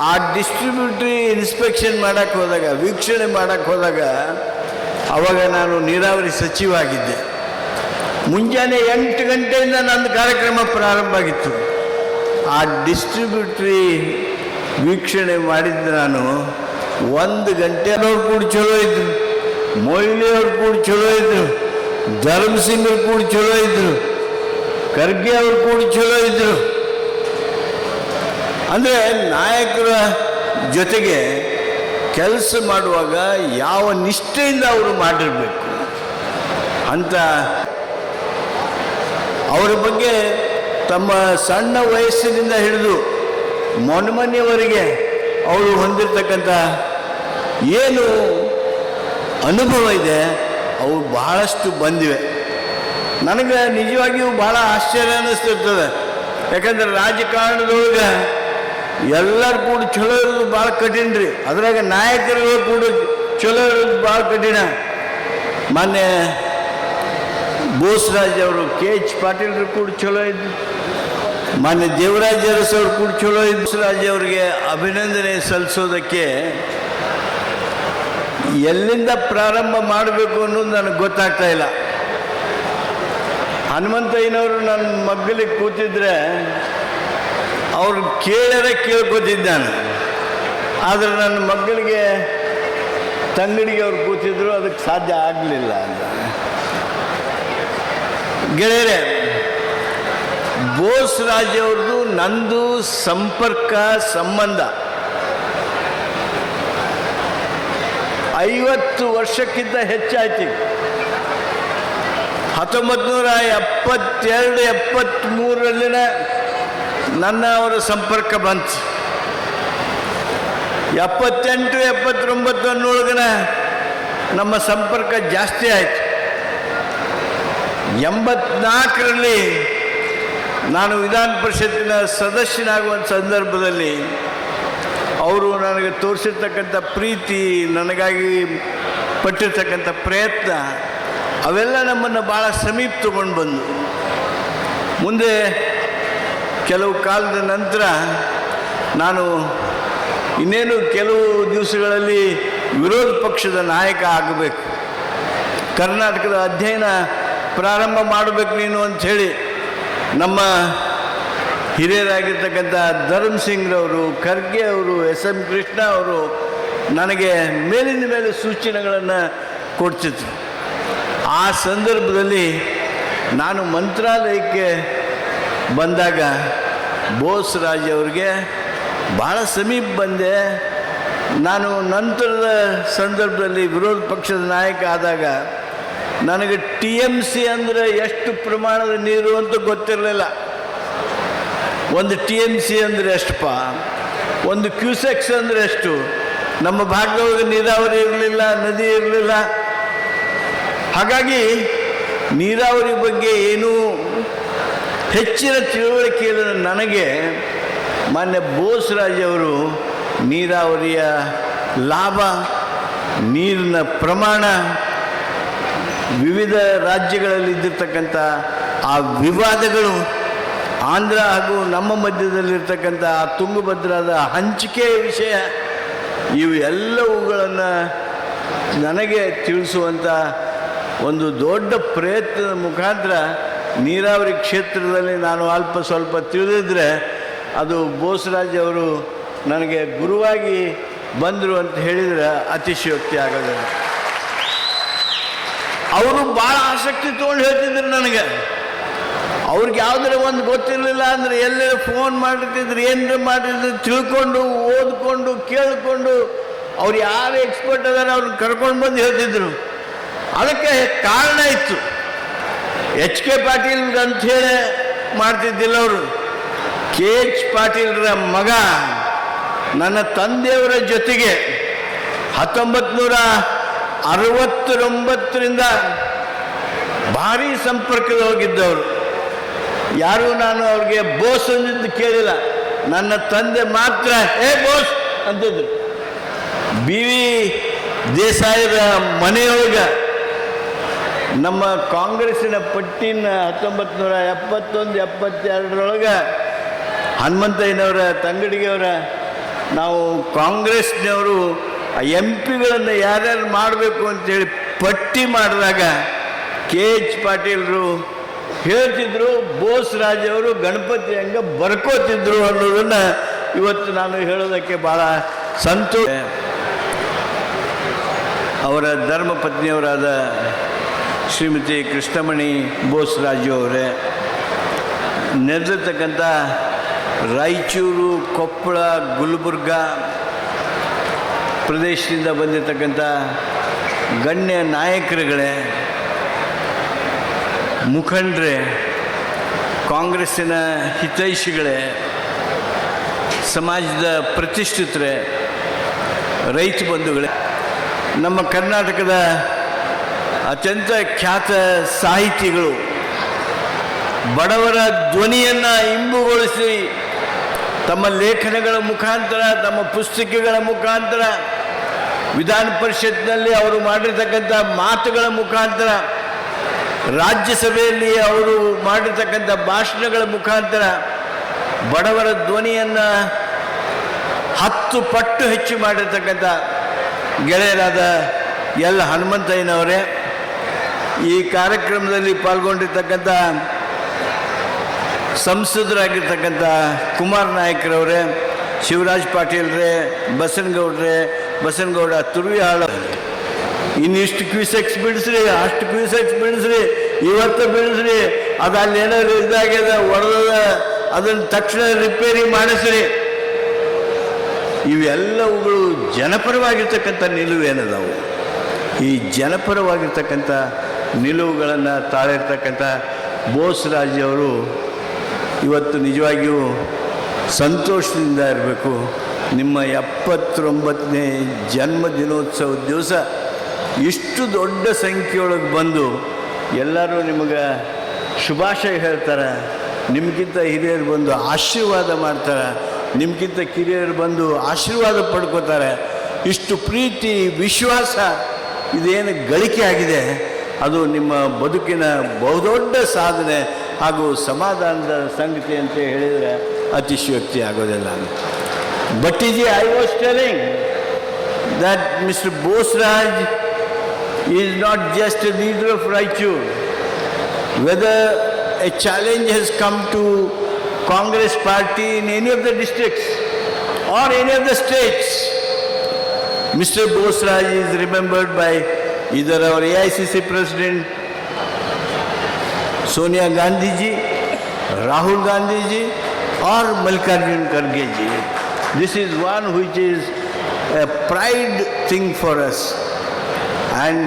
ಆ ಡಿಸ್ಟ್ರಿಬ್ಯೂಟ್ರಿ ಇನ್ಸ್ಪೆಕ್ಷನ್ ಮಾಡೋಕ್ಕೆ ಹೋದಾಗ, ವೀಕ್ಷಣೆ ಮಾಡೋಕ್ಕೆ ಹೋದಾಗ, ಆವಾಗ ನಾನು ನೀರಾವರಿ ಸಚಿವ ಆಗಿದ್ದೆ. ಮುಂಜಾನೆ 8 ಗಂಟೆಯಿಂದ ನನ್ನ ಕಾರ್ಯಕ್ರಮ ಪ್ರಾರಂಭ ಆಗಿತ್ತು. ಆ ಡಿಸ್ಟ್ರಿಬ್ಯೂಟ್ರಿ ವೀಕ್ಷಣೆ ಮಾಡಿದ್ದು ನಾನು 1 ಗಂಟೆ. ಅವ್ರು ಕೂಡ ಚಲೋ ಇದ್ರು, ಮೊಯ್ಲಿಯವ್ರು ಕೂಡ ಚಲೋ ಇದ್ರು, ಧರ್ಮಸಿಂಗ್ರು ಕೂಡ ಚಲೋ ಇದ್ರು, ಖರ್ಗೆ ಅವರು ಕೂಡ ಚಲೋ ಇದ್ರು. ಅಂದರೆ ನಾಯಕರ ಜೊತೆಗೆ ಕೆಲಸ ಮಾಡುವಾಗ ಯಾವ ನಿಷ್ಠೆಯಿಂದ ಅವರು ಮಾಡಿರಬೇಕು ಅಂತ ಅವರ ಬಗ್ಗೆ ತಮ್ಮ ಸಣ್ಣ ವಯಸ್ಸಿನಿಂದ ಹಿಡಿದು ಮೊನ್ನೆಯವರೆಗೆ ಅವರು ಹೊಂದಿರತಕ್ಕಂಥ ಏನು ಅನುಭವ ಇದೆ ಅವು ಬಹಳಷ್ಟು ಬಂದಿವೆ. ನನಗೆ ನಿಜವಾಗಿಯೂ ಭಾಳ ಆಶ್ಚರ್ಯ ಅನ್ನಿಸ್ತಿರ್ತದೆ. ಯಾಕಂದರೆ ರಾಜಕಾರಣದೊಳಗೆ ಎಲ್ಲರೂ ಕೂಡ ಚಲೋ ಇರೋದು ಭಾಳ ಕಠಿಣ ರೀ. ಅದ್ರಾಗ ನಾಯಕರು ಕೂಡ ಚಲೋ ಇರೋದು ಭಾಳ ಕಠಿಣ. ಮೊನ್ನೆ ಬೋಸರಾಜ್ ಅವರು, KH ಪಾಟೀಲ್ರು ಕೂಡ ಚಲೋ ಇದ್ರು, ಮೊನ್ನೆ ದೇವರಾಜ್ ಅರಸ್ ಅವರು ಕೂಡ ಚಲೋ ಇದ್ರು. ಬೋಸರಾಜ್ ಅವರಿಗೆ ಅಭಿನಂದನೆ ಸಲ್ಲಿಸೋದಕ್ಕೆ ಎಲ್ಲಿಂದ ಪ್ರಾರಂಭ ಮಾಡಬೇಕು ಅನ್ನೋದು ನನಗೆ ಗೊತ್ತಾಗ್ತಾ ಇಲ್ಲ. ಹನುಮಂತಯ್ಯನವರು ನನ್ನ ಮಗ್ಗಲಿಗೆ ಕೂತಿದ್ರೆ ಅವ್ರು ಕೇಳ್ಕೋತಿದ್ದೆ ನಾನು. ಆದರೆ ನನ್ನ ಮಕ್ಕಳಿಗೆ ತಂಗಡಿಗೆ ಅವ್ರು ಕೂತಿದ್ರು, ಅದಕ್ಕೆ ಸಾಧ್ಯ ಆಗಲಿಲ್ಲ ಅಂತ. ಗೆಳೆಯರೆ, ಬೋಸ್ ರಾಜ್ ಅವ್ರದ್ದು ನಂದು ಸಂಪರ್ಕ ಸಂಬಂಧ 50 ವರ್ಷಕ್ಕಿಂತ ಹೆಚ್ಚಾಯ್ತು. 1972-73 ನನ್ನ ಅವರ ಸಂಪರ್ಕ ಬಂತು. 78-79 ಅನ್ನೊಳಗನ ನಮ್ಮ ಸಂಪರ್ಕ ಜಾಸ್ತಿ ಆಯಿತು. 84ರಲ್ಲಿ ನಾನು ವಿಧಾನ ಪರಿಷತ್ತಿನ ಸದಸ್ಯನಾಗುವಂಥ ಸಂದರ್ಭದಲ್ಲಿ ಅವರು ನನಗೆ ತೋರಿಸಿರ್ತಕ್ಕಂಥ ಪ್ರೀತಿ, ನನಗಾಗಿ ಪಟ್ಟಿರ್ತಕ್ಕಂಥ ಪ್ರಯತ್ನ, ಅವೆಲ್ಲ ನಮ್ಮನ್ನು ಭಾಳ ಸಮೀಪ ತಗೊಂಡು ಬಂದು ಮುಂದೆ ಕೆಲವು ಕಾಲದ ನಂತರ ನಾನು ಇನ್ನೇನು ಕೆಲವು ದಿವಸಗಳಲ್ಲಿ ವಿರೋಧ ಪಕ್ಷದ ನಾಯಕ ಆಗಬೇಕು, ಕರ್ನಾಟಕದ ಅಧ್ಯಯನ ಪ್ರಾರಂಭ ಮಾಡಬೇಕು ನೀನು ಅಂಥೇಳಿ ನಮ್ಮ ಹಿರಿಯರಾಗಿರ್ತಕ್ಕಂಥ ಧರ್ಮ್ ಸಿಂಗ್ರವರು, ಖರ್ಗೆ ಅವರು, SM ಕೃಷ್ಣ ಅವರು ನನಗೆ ಮೇಲಿನ ಮೇಲೆ ಸೂಚನೆಗಳನ್ನು ಕೊಡ್ತಿದ್ರು. ಆ ಸಂದರ್ಭದಲ್ಲಿ ನಾನು ಮಂತ್ರಾಲಯಕ್ಕೆ ಬಂದಾಗ ಬೋಸ್ ರಾಜ್ ಅವ್ರಿಗೆ ಭಾಳ ಸಮೀಪ ಬಂದೆ. ನಾನು ನಂತರದ ಸಂದರ್ಭದಲ್ಲಿ ವಿರೋಧ ಪಕ್ಷದ ನಾಯಕ ಆದಾಗ ನನಗೆ TMC ಅಂದರೆ ಎಷ್ಟು ಪ್ರಮಾಣದ ನೀರು ಅಂತ ಗೊತ್ತಿರಲಿಲ್ಲ. ಒಂದು TMC ಅಂದರೆ ಎಷ್ಟಪ್ಪ, ಒಂದು ಕ್ಯೂಸೆಕ್ಸ್ ಅಂದರೆ ಎಷ್ಟು. ನಮ್ಮ ಭಾಗದೊಳಗೆ ನೀರಾವರಿ ಇರಲಿಲ್ಲ, ನದಿ ಇರಲಿಲ್ಲ. ಹಾಗಾಗಿ ನೀರಾವರಿ ಬಗ್ಗೆ ಏನೂ ಹೆಚ್ಚಿನ ತಿಳುವಳಿಕೆ ಇಲ್ಲ ನನಗೆ. ಮಾನ್ಯ ಬೋಸ್ ರಾಜ್ ಅವರು ನೀರಾವರಿಯ ಲಾಭ, ನೀರಿನ ಪ್ರಮಾಣ, ವಿವಿಧ ರಾಜ್ಯಗಳಲ್ಲಿ ಇದ್ದಿರ್ತಕ್ಕಂಥ ಆ ವಿವಾದಗಳು, ಆಂಧ್ರ ಹಾಗೂ ನಮ್ಮ ಮಧ್ಯದಲ್ಲಿರ್ತಕ್ಕಂಥ ಆ ತುಂಗಭದ್ರಾದ ಹಂಚಿಕೆಯ ವಿಷಯ, ಇವು ಎಲ್ಲವುಗಳನ್ನು ನನಗೆ ತಿಳಿಸುವಂಥ ಒಂದು ದೊಡ್ಡ ಪ್ರಯತ್ನದ ಮುಖಾಂತರ ನೀರಾವರಿ ಕ್ಷೇತ್ರದಲ್ಲಿ ನಾನು ಅಲ್ಪ ಸ್ವಲ್ಪ ತಿಳಿದಿದ್ದರೆ ಅದು ಬೋಸ್ ರಾಜ್ ಅವರು ನನಗೆ ಗುರುವಾಗಿ ಬಂದರು ಅಂತ ಹೇಳಿದರೆ ಅತಿಶಯೋಕ್ತಿ ಆಗೋದಿಲ್ಲ. ಅವರು ಭಾಳ ಆಸಕ್ತಿ ತೊಗೊಂಡು ಹೇಳ್ತಿದ್ರು ನನಗೆ. ಅವ್ರಿಗೆ ಯಾವುದರ ಒಂದು ಗೊತ್ತಿರಲಿಲ್ಲ ಅಂದರೆ ಎಲ್ಲರೂ ಫೋನ್ ಮಾಡಿರ್ತಿದ್ರು, ಏನರ ಮಾಡಿದ್ರು, ತಿಳ್ಕೊಂಡು ಓದ್ಕೊಂಡು ಕೇಳಿಕೊಂಡು ಅವ್ರು ಯಾರು ಎಕ್ಸ್ಪರ್ಟ್ ಅದಾರ ಅವ್ರನ್ನ ಕರ್ಕೊಂಡು ಬಂದು ಹೇಳ್ತಿದ್ರು. ಅದಕ್ಕೆ ಕಾರಣ ಇತ್ತು. HK ಪಾಟೀಲ್ ಅಂಥೇಳಿ ಮಾಡ್ತಿದ್ದಿಲ್ಲ ಅವರು. KH ಪಾಟೀಲ್ರ ಮಗ ನನ್ನ ತಂದೆಯವರ ಜೊತೆಗೆ 1969ರಿಂದ ಭಾರಿ ಸಂಪರ್ಕದೊಳಗಿದ್ದವರು. ಯಾರೂ ನಾನು ಅವ್ರಿಗೆ ಬೋಸ್ ಅಂದಿದ್ದು ಕೇಳಿಲ್ಲ. ನನ್ನ ತಂದೆ ಮಾತ್ರ ಬೋಸ್ ಅಂತಿದ್ರು. BV ದೇಸಾಯಿರ ಮನೆಯೊಳಗೆ ನಮ್ಮ ಕಾಂಗ್ರೆಸ್ಸಿನ ಪಟ್ಟಿನ 1971-72 ಹನುಮಂತಯ್ಯನವರ, ತಂಗಡಿಗೆಯವರ, ನಾವು ಕಾಂಗ್ರೆಸ್ನವರು MP ಗಳನ್ನು ಯಾರ್ಯಾರು ಮಾಡಬೇಕು ಅಂತೇಳಿ ಪಟ್ಟಿ ಮಾಡಿದಾಗ KH ಪಾಟೀಲ್ರು ಹೇಳ್ತಿದ್ರು, ಬೋಸ್ ರಾಜ್ ಅವರು ಗಣಪತಿ ಹಂಗೆ ಬರ್ಕೋತಿದ್ರು ಅನ್ನೋದನ್ನು ಇವತ್ತು ನಾನು ಹೇಳೋದಕ್ಕೆ ಭಾಳ ಸಂತೋಷ. ಅವರ ಧರ್ಮಪತ್ನಿಯವರಾದ ಶ್ರೀಮತಿ ಕೃಷ್ಣಮಣಿ ಬೋಸ್ ರಾಜು ಅವರೇ, ನೆರೆದಿರ್ತಕ್ಕಂಥ ರಾಯಚೂರು, ಕೊಪ್ಪಳ, ಗುಲ್ಬರ್ಗ ಪ್ರದೇಶದಿಂದ ಬಂದಿರತಕ್ಕಂಥ ಗಣ್ಯ ನಾಯಕರುಗಳೇ, ಮುಖಂಡರೇ, ಕಾಂಗ್ರೆಸ್ಸಿನ ಹಿತೈಷಿಗಳೇ, ಸಮಾಜದ ಪ್ರತಿಷ್ಠಿತರೇ, ರೈತ ಬಂಧುಗಳೇ, ನಮ್ಮ ಕರ್ನಾಟಕದ ಅತ್ಯಂತ ಖ್ಯಾತ ಸಾಹಿತಿಗಳು ಬಡವರ ಧ್ವನಿಯನ್ನು ಇಂಬುಗೊಳಿಸಿ ತಮ್ಮ ಲೇಖನಗಳ ಮುಖಾಂತರ, ತಮ್ಮ ಪುಸ್ತಕಗಳ ಮುಖಾಂತರ, ವಿಧಾನ ಪರಿಷತ್ನಲ್ಲಿ ಅವರು ಮಾಡಿರ್ತಕ್ಕಂಥ ಮಾತುಗಳ ಮುಖಾಂತರ, ರಾಜ್ಯಸಭೆಯಲ್ಲಿ ಅವರು ಮಾಡಿರ್ತಕ್ಕಂಥ ಭಾಷಣಗಳ ಮುಖಾಂತರ ಬಡವರ ಧ್ವನಿಯನ್ನು 10 ಪಟ್ಟು ಹೆಚ್ಚು ಮಾಡಿರ್ತಕ್ಕಂಥ ಗೆಳೆಯರಾದ L. ಹನುಮಂತಯ್ಯನವರೇ, ಈ ಕಾರ್ಯಕ್ರಮದಲ್ಲಿ ಪಾಲ್ಗೊಂಡಿರ್ತಕ್ಕಂಥ ಸಂಸದರಾಗಿರ್ತಕ್ಕಂಥ ಕುಮಾರ್ ನಾಯಕರವರೇ, ಶಿವರಾಜ್ ಪಾಟೀಲ್ರೆ, ಬಸನಗೌಡ ತುರ್ವಿಹಾಳ, ಇನ್ನಿಷ್ಟು ಕ್ಯೂಸೆಕ್ಸ್ ಬಿಡಿಸ್ರಿ, ಅಷ್ಟು ಕ್ಯೂಸೆಕ್ಸ್ ಬಿಡಿಸ್ರಿ, ಇವತ್ತು ಬಿಡಿಸ್ರಿ, ಅದು ಅಲ್ಲೇನಾದ್ರು ಇದಾಗ್ಯದ ಒಡೆದ ಅದನ್ನು ತಕ್ಷಣ ರಿಪೇರಿ ಮಾಡಿಸ್ರಿ. ಇವೆಲ್ಲವುಗಳು ಜನಪರವಾಗಿರ್ತಕ್ಕಂಥ ನಿಲುವೇನದಾವು. ಈ ಜನಪರವಾಗಿರ್ತಕ್ಕಂಥ ನಿಲುವುಗಳನ್ನು ತಾಳಿರ್ತಕ್ಕಂಥ ಬೋಸರಾಜ್ ಅವರು ಇವತ್ತು ನಿಜವಾಗಿಯೂ ಸಂತೋಷದಿಂದ ಇರಬೇಕು. ನಿಮ್ಮ 79ನೇ ಜನ್ಮದಿನೋತ್ಸವದ ದಿವಸ ಇಷ್ಟು ದೊಡ್ಡ ಸಂಖ್ಯೆಯೊಳಗೆ ಬಂದು ಎಲ್ಲರೂ ನಿಮಗೆ ಶುಭಾಶಯ ಹೇಳ್ತಾರೆ, ನಿಮಗಿಂತ ಹಿರಿಯರು ಬಂದು ಆಶೀರ್ವಾದ ಮಾಡ್ತಾರೆ, ನಿಮಗಿಂತ ಕಿರಿಯರು ಬಂದು ಆಶೀರ್ವಾದ ಪಡ್ಕೋತಾರೆ. ಇಷ್ಟು ಪ್ರೀತಿ ವಿಶ್ವಾಸ ಇದೇನು ಗಳಿಕೆ ಆಗಿದೆ, ಅದು ನಿಮ್ಮ ಬದುಕಿನ ಬಹುದೊಡ್ಡ ಸಾಧನೆ ಹಾಗೂ ಸಮಾಧಾನದ ಸಂಗತಿ ಅಂತ ಹೇಳಿದರೆ ಅತಿಶಯೋಕ್ತಿ ಆಗೋದಿಲ್ಲ. Bhattiji, I was telling that mister Bosaraj is not just a leader of Raichur. Whether a challenge has come to Congress party in any of the districts or any of the states, Mr. Bosraj is remembered by either our AICC President Sonia Gandhi ji, Rahul Gandhi ji or Mallikarjun Kharge ji. This is one which is a pride thing for us. And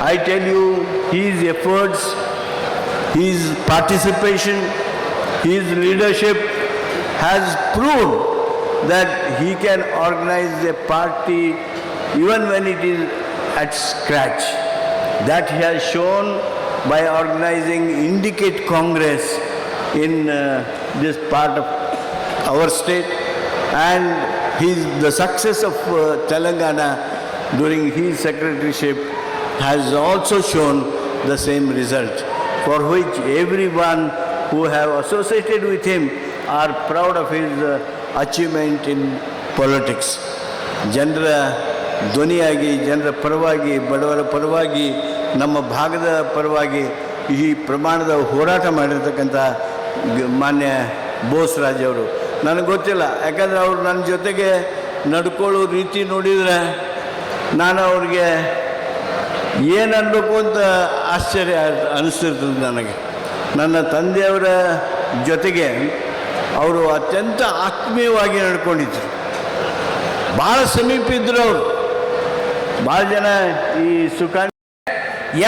I tell you, his efforts, his participation, his leadership has proved that he can organize a party even when it is at scratch. That he has shown by organizing Indicate Congress in this part of our state, and the success of Telangana during his secretaryship has also shown the same result, for which everyone who have associated with him are proud of his achievement in politics. ಜನರ ಧ್ವನಿಯಾಗಿ, ಜನರ ಪರವಾಗಿ, ಬಡವರ ಪರವಾಗಿ, ನಮ್ಮ ಭಾಗದ ಪರವಾಗಿ ಈ ಪ್ರಮಾಣದ ಹೋರಾಟ ಮಾಡಿರ್ತಕ್ಕಂಥ ಮಾನ್ಯ ಬೋಸರಾಜ್ ಅವರು, ನನಗೆ ಗೊತ್ತಿಲ್ಲ, ಯಾಕಂದರೆ ಅವರು ನನ್ನ ಜೊತೆಗೆ ನಡ್ಕೊಳ್ಳೋ ರೀತಿ ನೋಡಿದರೆ ನಾನು ಅವ್ರಿಗೆ ಏನು ಅನ್ನಬೇಕು ಅಂತ ಆಶ್ಚರ್ಯ ಅನಿಸ್ತಿರ್ತದೆ ನನಗೆ. ನನ್ನ ತಂದೆಯವರ ಜೊತೆಗೆ ಅವರು ಅತ್ಯಂತ ಆತ್ಮೀಯವಾಗಿ ನಡ್ಕೊಂಡಿದ್ರು, ಭಾಳ ಸಮೀಪ ಇದ್ದರು ಅವರು. ಭಾಳ ಜನ ಈ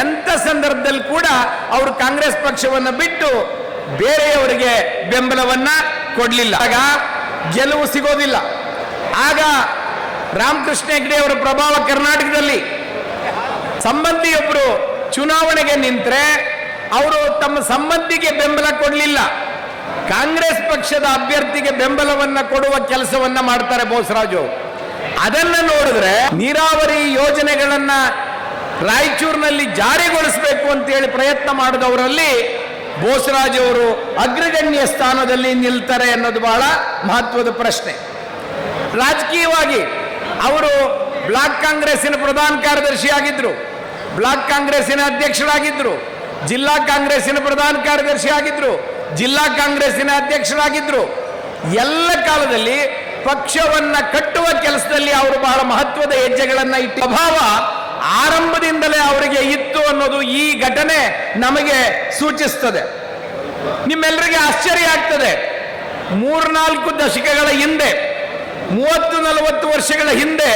ಎಂಥ ಸಂದರ್ಭದಲ್ಲಿ ಕೂಡ ಅವರು ಕಾಂಗ್ರೆಸ್ ಪಕ್ಷವನ್ನು ಬಿಟ್ಟು ಬೇರೆಯವರಿಗೆ ಬೆಂಬಲವನ್ನ ಕೊಡಲಿಲ್ಲ. ಆಗ ಗೆಲುವು ಸಿಗೋದಿಲ್ಲ. ಆಗ ರಾಮಕೃಷ್ಣ ಹೆಗಡೆ ಅವರ ಪ್ರಭಾವ ಕರ್ನಾಟಕದಲ್ಲಿ ಸಂಬಂಧಿಯೊಬ್ಬರು ಚುನಾವಣೆಗೆ ನಿಂತರೆ ಅವರು ತಮ್ಮ ಸಂಬಂಧಿಗೆ ಬೆಂಬಲ ಕೊಡಲಿಲ್ಲ, ಕಾಂಗ್ರೆಸ್ ಪಕ್ಷದ ಅಭ್ಯರ್ಥಿಗೆ ಬೆಂಬಲವನ್ನ ಕೊಡುವ ಕೆಲಸವನ್ನ ಮಾಡ್ತಾರೆ ಬೋಸರಾಜು. ಅದನ್ನ ನೋಡಿದ್ರೆ ನೀರಾವರಿ ಯೋಜನೆಗಳನ್ನ ರಾಯಚೂರಿನಲ್ಲಿ ಜಾರಿಗೊಳಿಸಬೇಕು ಅಂತೇಳಿ ಪ್ರಯತ್ನ ಮಾಡಿದವರಲ್ಲಿ ಬೋಸರಾಜ್ ಅವರು ಅಗ್ರಗಣ್ಯ ಸ್ಥಾನದಲ್ಲಿ ನಿಲ್ತಾರೆ ಅನ್ನೋದು ಬಹಳ ಮಹತ್ವದ ಪ್ರಶ್ನೆ. ರಾಜಕೀಯವಾಗಿ ಅವರು ಬ್ಲಾಕ್ ಕಾಂಗ್ರೆಸ್ಸಿನ ಪ್ರಧಾನ ಕಾರ್ಯದರ್ಶಿ ಆಗಿದ್ರು, ಬ್ಲಾಕ್ ಕಾಂಗ್ರೆಸ್ಸಿನ ಅಧ್ಯಕ್ಷರಾಗಿದ್ರು, ಜಿಲ್ಲಾ ಕಾಂಗ್ರೆಸ್ಸಿನ ಪ್ರಧಾನ ಕಾರ್ಯದರ್ಶಿ ಆಗಿದ್ರು, ಜಿಲ್ಲಾ ಕಾಂಗ್ರೆಸ್ಸಿನ ಅಧ್ಯಕ್ಷರಾಗಿದ್ರು. ಎಲ್ಲ ಕಾಲದಲ್ಲಿ ಪಕ್ಷವನ್ನ ಕಟ್ಟುವ ಕೆಲಸದಲ್ಲಿ ಅವರು ಬಹಳ ಮಹತ್ವದ ಹೆಜ್ಜೆಗಳನ್ನ ಇಟ್ಟ ಪ್ರಭಾವ ಆರಂಭದಿಂದಲೇ ಅವರಿಗೆ ಇತ್ತು ಅನ್ನೋದು ಈ ಘಟನೆ ನಮಗೆ ಸೂಚಿಸ್ತದೆ. ನಿಮ್ಮೆಲ್ಲರಿಗೆ ಆಶ್ಚರ್ಯ ಆಗ್ತದೆ, 3-4 ದಶಕಗಳ ಹಿಂದೆ, 30-40 ವರ್ಷಗಳ ಹಿಂದೆ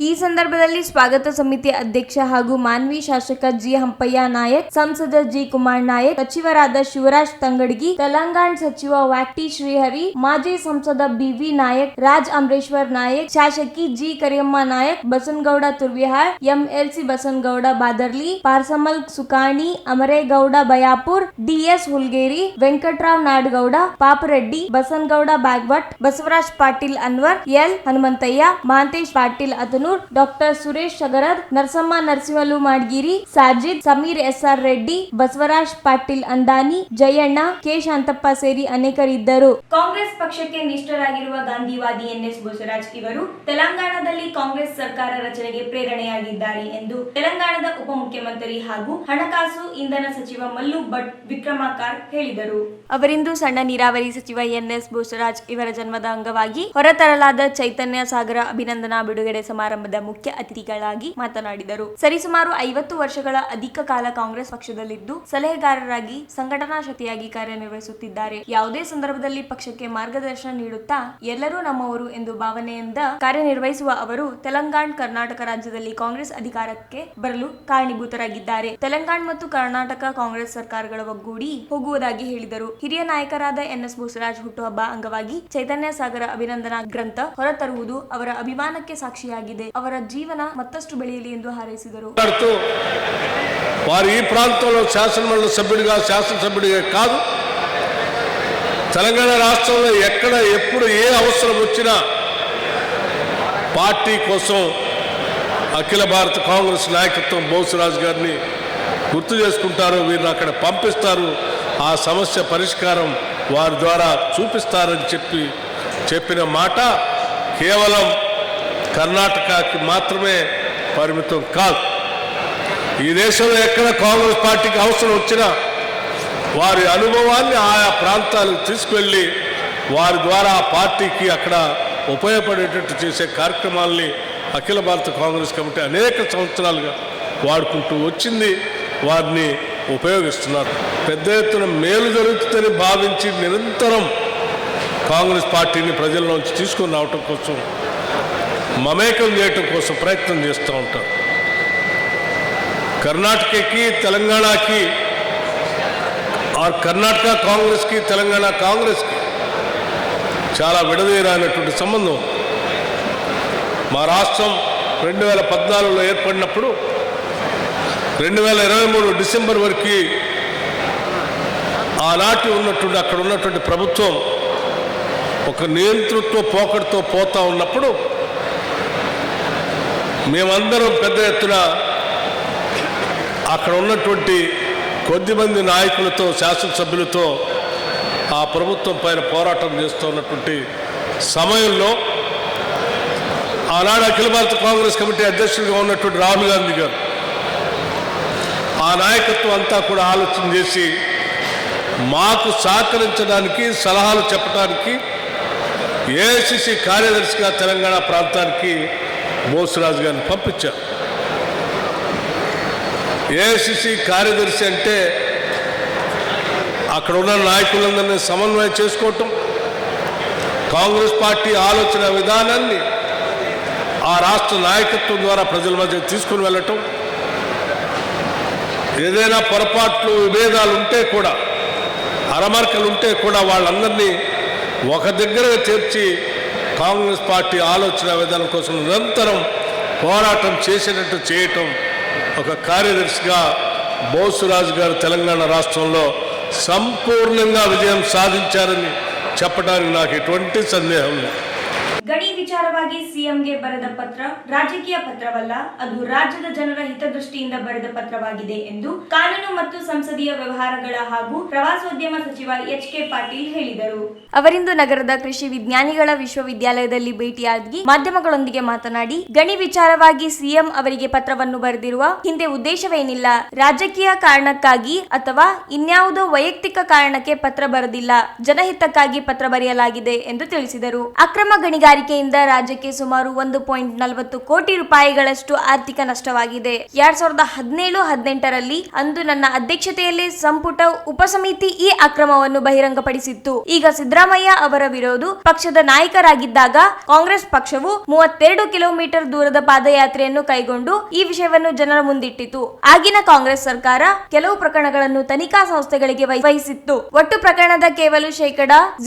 ಈ ಸಂದರ್ಭದಲ್ಲಿ ಸ್ವಾಗತ ಸಮಿತಿ ಅಧ್ಯಕ್ಷ ಹಾಗೂ ಮಾನ್ವಿ ಶಾಸಕ ಜಿ ಹಂಪಯ್ಯ ನಾಯಕ್, ಸಂಸದ ಜಿ ಕುಮಾರ್ ನಾಯಕ್, ಸಚಿವರಾದ ಶಿವರಾಜ್ ತಂಗಡಗಿ, ತೆಲಂಗಾಣ ಸಚಿವ ವ್ಯಾಕ್ಟಿ ಶ್ರೀಹರಿ, ಮಾಜಿ ಸಂಸದ ಬಿವಿ ನಾಯಕ್, ರಾಜ್ ಅಮರೇಶ್ವರ್ ನಾಯಕ್, ಶಾಸಕಿ G Kariyamma Nayak, Basanagouda Turvihal, MLC Basanagouda Badarli, Parasmal Sukani, Amaregouda Bayapur, DS Hulgeri, Venkatarao Nadagouda, Papireddy, Basanagouda Byagwat, Basavaraj Patil Anwar, L Hanumanthaiah, Mahantesh Patil ಅದನು, Konnur, doctor Suresh Shagarad, Narasamma Narasimhalu Madgiri, Sajid, Sameer SR Reddy, Basavaraj Patil Andani, Jayanna, K Shanthappa ಸೇರಿ ಅನೇಕರಿದ್ದರು. ಕಾಂಗ್ರೆಸ್ ಪಕ್ಷಕ್ಕೆ ನಿಷ್ಠರಾಗಿರುವ ಗಾಂಧಿವಾದಿ NS ಬೋಸರಾಜ್ ಇವರು ತೆಲಂಗಾಣದಲ್ಲಿ ಕಾಂಗ್ರೆಸ್ ಸರ್ಕಾರ ರಚನೆಗೆ ಪ್ರೇರಣೆಯಾಗಿದ್ದಾರೆ ಎಂದು ತೆಲಂಗಾಣದ ಉಪಮುಖ್ಯಮಂತ್ರಿ ಹಾಗೂ ಹಣಕಾಸು ಇಂಧನ ಸಚಿವ ಮಲ್ಲು ಭಟ್ ವಿಕ್ರಮಾರ್ಕ ಹೇಳಿದರು. ಅವರಿಂದು ಸಣ್ಣ ನೀರಾವರಿ ಸಚಿವ NS ಬೋಸರಾಜ್ ಇವರ ಜನ್ಮದ ಅಂಗವಾಗಿ ಹೊರತರಲಾದ ಚೈತನ್ಯ ಸಾಗರ ಅಭಿನಂದನಾ ಬಿಡುಗಡೆ ಸಮಾರಂಭದ ಮುಖ್ಯ ಅತಿಥಿಗಳಾಗಿ ಮಾತನಾಡಿದರು. ಸರಿಸುಮಾರು 50 ವರ್ಷಗಳ ಅಧಿಕ ಕಾಲ ಕಾಂಗ್ರೆಸ್ ಪಕ್ಷದಲ್ಲಿದ್ದು ಸಲಹೆಗಾರರಾಗಿ ಸಂಘಟನಾ ಶಕ್ತಿಯಾಗಿ ಕಾರ್ಯನಿರ್ವಹಿಸುತ್ತಿದ್ದಾರೆ. ಯಾವುದೇ ಸಂದರ್ಭದಲ್ಲಿ ಪಕ್ಷಕ್ಕೆ ಮಾರ್ಗದರ್ಶನ ನೀಡುತ್ತಾ ಎಲ್ಲರೂ ನಮ್ಮವರು ಎಂದು ಭಾವನೆಯಿಂದ ಕಾರ್ಯನಿರ್ವಹಿಸುವ ಅವರು ತೆಲಂಗಾಣ ಕರ್ನಾಟಕ ರಾಜ್ಯದಲ್ಲಿ ಕಾಂಗ್ರೆಸ್ ಅಧಿಕಾರಕ್ಕೆ ಬರಲು ಕಾರಣೀಭೂತರಾಗಿದ್ದಾರೆ. ತೆಲಂಗಾಣ ಮತ್ತು ಕರ್ನಾಟಕ ಕಾಂಗ್ರೆಸ್ ಸರ್ಕಾರಗಳ ಒಗ್ಗೂಡಿ ಹೋಗುವುದಾಗಿ ಹೇಳಿದರು. ಹಿರಿಯ ನಾಯಕರಾದ NS ಬೋಸರಾಜ್ ಹುಟ್ಟುಹಬ್ಬ ಅಂಗವಾಗಿ ಚೈತನ್ಯ ಸಾಗರ అభినందన గ్రంథ ಹೊರತರುವುದು ಅವರ ಅಭಿಮಾನಕ್ಕೆ ಸಾಕ್ಷಿಯಾಗಿದೆ. ಅವರ ಜೀವನ మತ್ತಷ್ಟು ಬೆಳೆಯಲಿ ಎಂದು ಹಾರೈಸಿದರು. వారు ఈ ప్రాంతంలో శాసనమండలి శాసనసభ్యుడిగా కాదు, తెలంగాణ రాష్ట్రంలో ఎక్కడ ఎప్పుడు ఏ అవసరం వచ్చినా పార్టీ కోసం అఖిల భారత కాంగ్రెస్ నాయకత్వం బోసరాజు గారిని గుర్తు చేసుకుంటారు. వీరిని అక్కడ పంపిస్తారు, ఆ సమస్య పరిష్కారం వారి ద్వారా చూపిస్తారని చెప్పిన మాట కేవలం కర్ణాటకకి మాత్రమే పరిమితం కాదు. ఈ దేశంలో ఎక్కడ కాంగ్రెస్ పార్టీకి అవసరం వచ్చినా వారి అనుభవాన్ని ఆయా ప్రాంతాలకు తీసుకువెళ్ళి వారి ద్వారా ఆ పార్టీకి అక్కడ ఉపయోగపడేటట్టు చేసే కార్యక్రమాల్ని అఖిల భారత కాంగ్రెస్ కమిటీ అనేక సంవత్సరాలుగా వాడుకుంటూ వచ్చింది. వారిని ఉపయోగిస్తున్నారు. పెద్ద ఎత్తున మేలు జరుగుతుందని భావించి నిరంతరం కాంగ్రెస్ పార్టీని ప్రజల్లోంచి తీసుకొని రావటం కోసం, మమేకం చేయటం కోసం ప్రయత్నం చేస్తూ ఉంటారు. కర్ణాటకకి తెలంగాణకి, కర్ణాటక కాంగ్రెస్కి తెలంగాణ కాంగ్రెస్కి చాలా విడదీయరానటువంటి సంబంధం. మా రాష్ట్రం 2014లో ఏర్పడినప్పుడు 2023 డిసెంబర్ వరకు ఆనాటి ఉన్నటువంటి అక్కడ ఉన్నటువంటి ప్రభుత్వం ఒక నియంతృత్వ పోకడతో పోతా ఉన్నప్పుడు మేమందరం పెద్ద ఎత్తున అక్కడ ఉన్నటువంటి కొద్దిమంది నాయకులతో, శాసనసభ్యులతో ఆ ప్రభుత్వం పైన పోరాటం చేస్తూ ఉన్నటువంటి సమయంలో ఆనాడు అఖిల భారత కాంగ్రెస్ కమిటీ అధ్యక్షుడిగా ఉన్నటువంటి రాహుల్ గాంధీ గారు ఆ నాయకత్వం అంతా కూడా ఆలోచన చేసి మాకు సహకరించడానికి, సలహాలు చెప్పడానికి ఏఐసిసి కార్యదర్శిగా తెలంగాణ ప్రాంతానికి బోసరాజు గారిని పంపించారు. ఏఐసిసి కార్యదర్శి అంటే అక్కడ ఉన్న నాయకులందరినీ సమన్వయం చేసుకోవటం, కాంగ్రెస్ పార్టీ ఆలోచన విధానాన్ని ఆ రాష్ట్ర నాయకత్వం ద్వారా ప్రజల మధ్య తీసుకుని వెళ్ళటం, ఏదైనా పొరపాట్లు, విభేదాలు ఉంటే కూడా, అరమర్కలు ఉంటే కూడా వాళ్ళందరినీ ఒక దగ్గరగా చేర్చి కాంగ్రెస్ పార్టీ ఆలోచన విధానం కోసం నిరంతరం పోరాటం చేసేటట్టు చేయటం ఒక కార్యదర్శిగా బోసరాజు గారు తెలంగాణ రాష్ట్రంలో సంపూర్ణంగా విజయం సాధించారని చెప్పడానికి నాకు ఎటువంటి సందేహం లేదు. ಗಣಿ ವಿಚಾರವಾಗಿ ಸಿಎಂಗೆ ಬರೆದ ಪತ್ರ ರಾಜಕೀಯ ಪತ್ರವಲ್ಲ, ಅದು ರಾಜ್ಯದ ಜನರ ಹಿತದೃಷ್ಟಿಯಿಂದ ಬರೆದ ಪತ್ರವಾಗಿದೆ ಎಂದು ಕಾನೂನು ಮತ್ತು ಸಂಸದೀಯ ವ್ಯವಹಾರಗಳ ಹಾಗೂ ಪ್ರವಾಸೋದ್ಯಮ ಸಚಿವ HK ಪಾಟೀಲ್ ಹೇಳಿದರು. ಅವರಿಂದು ನಗರದ ಕೃಷಿ ವಿಜ್ಞಾನಿಗಳ ವಿಶ್ವವಿದ್ಯಾಲಯದಲ್ಲಿ ಭೇಟಿಯಾಗಿ ಮಾಧ್ಯಮಗಳೊಂದಿಗೆ ಮಾತನಾಡಿ, ಗಣಿ ವಿಚಾರವಾಗಿ ಸಿಎಂ ಅವರಿಗೆ ಪತ್ರವನ್ನು ಬರೆದಿರುವ ಹಿಂದೆ ಉದ್ದೇಶವೇನಿಲ್ಲ, ರಾಜಕೀಯ ಕಾರಣಕ್ಕಾಗಿ ಅಥವಾ ಇನ್ಯಾವುದೋ ವೈಯಕ್ತಿಕ ಕಾರಣಕ್ಕೆ ಪತ್ರ ಬರೆದಿಲ್ಲ, ಜನಹಿತಕ್ಕಾಗಿ ಪತ್ರ ಬರೆಯಲಾಗಿದೆ ಎಂದು ತಿಳಿಸಿದರು. ಅಕ್ರಮ ಗಣಿಗಾರಿಕೆಯಿಂದ ರಾಜ್ಯಕ್ಕೆ ಸುಮಾರು 1.40 ಕೋಟಿ ರೂಪಾಯಿಗಳಷ್ಟು ಆರ್ಥಿಕ ನಷ್ಟವಾಗಿದೆ. 2017-18ರಲ್ಲಿ ಅಂದು ನನ್ನ ಅಧ್ಯಕ್ಷತೆಯಲ್ಲಿ ಸಂಪುಟ ಉಪಸಮಿತಿ ಈ ಅಕ್ರಮವನ್ನು ಬಹಿರಂಗಪಡಿಸಿತ್ತು. ಈಗ ಸಿದ್ದರಾಮಯ್ಯ ಅವರ ವಿರೋಧ ಪಕ್ಷದ ನಾಯಕರಾಗಿದ್ದಾಗ ಕಾಂಗ್ರೆಸ್ ಪಕ್ಷವು 32 ಕಿಲೋಮೀಟರ್ ದೂರದ ಪಾದಯಾತ್ರೆಯನ್ನು ಕೈಗೊಂಡು ಈ ವಿಷಯವನ್ನು ಜನರ ಮುಂದಿಟ್ಟಿತು. ಆಗಿನ ಕಾಂಗ್ರೆಸ್ ಸರ್ಕಾರ ಕೆಲವು ಪ್ರಕರಣಗಳನ್ನು ತನಿಖಾ ಸಂಸ್ಥೆಗಳಿಗೆ ವಹಿಸಿತ್ತು. ಒಟ್ಟು ಪ್ರಕರಣದ ಕೇವಲ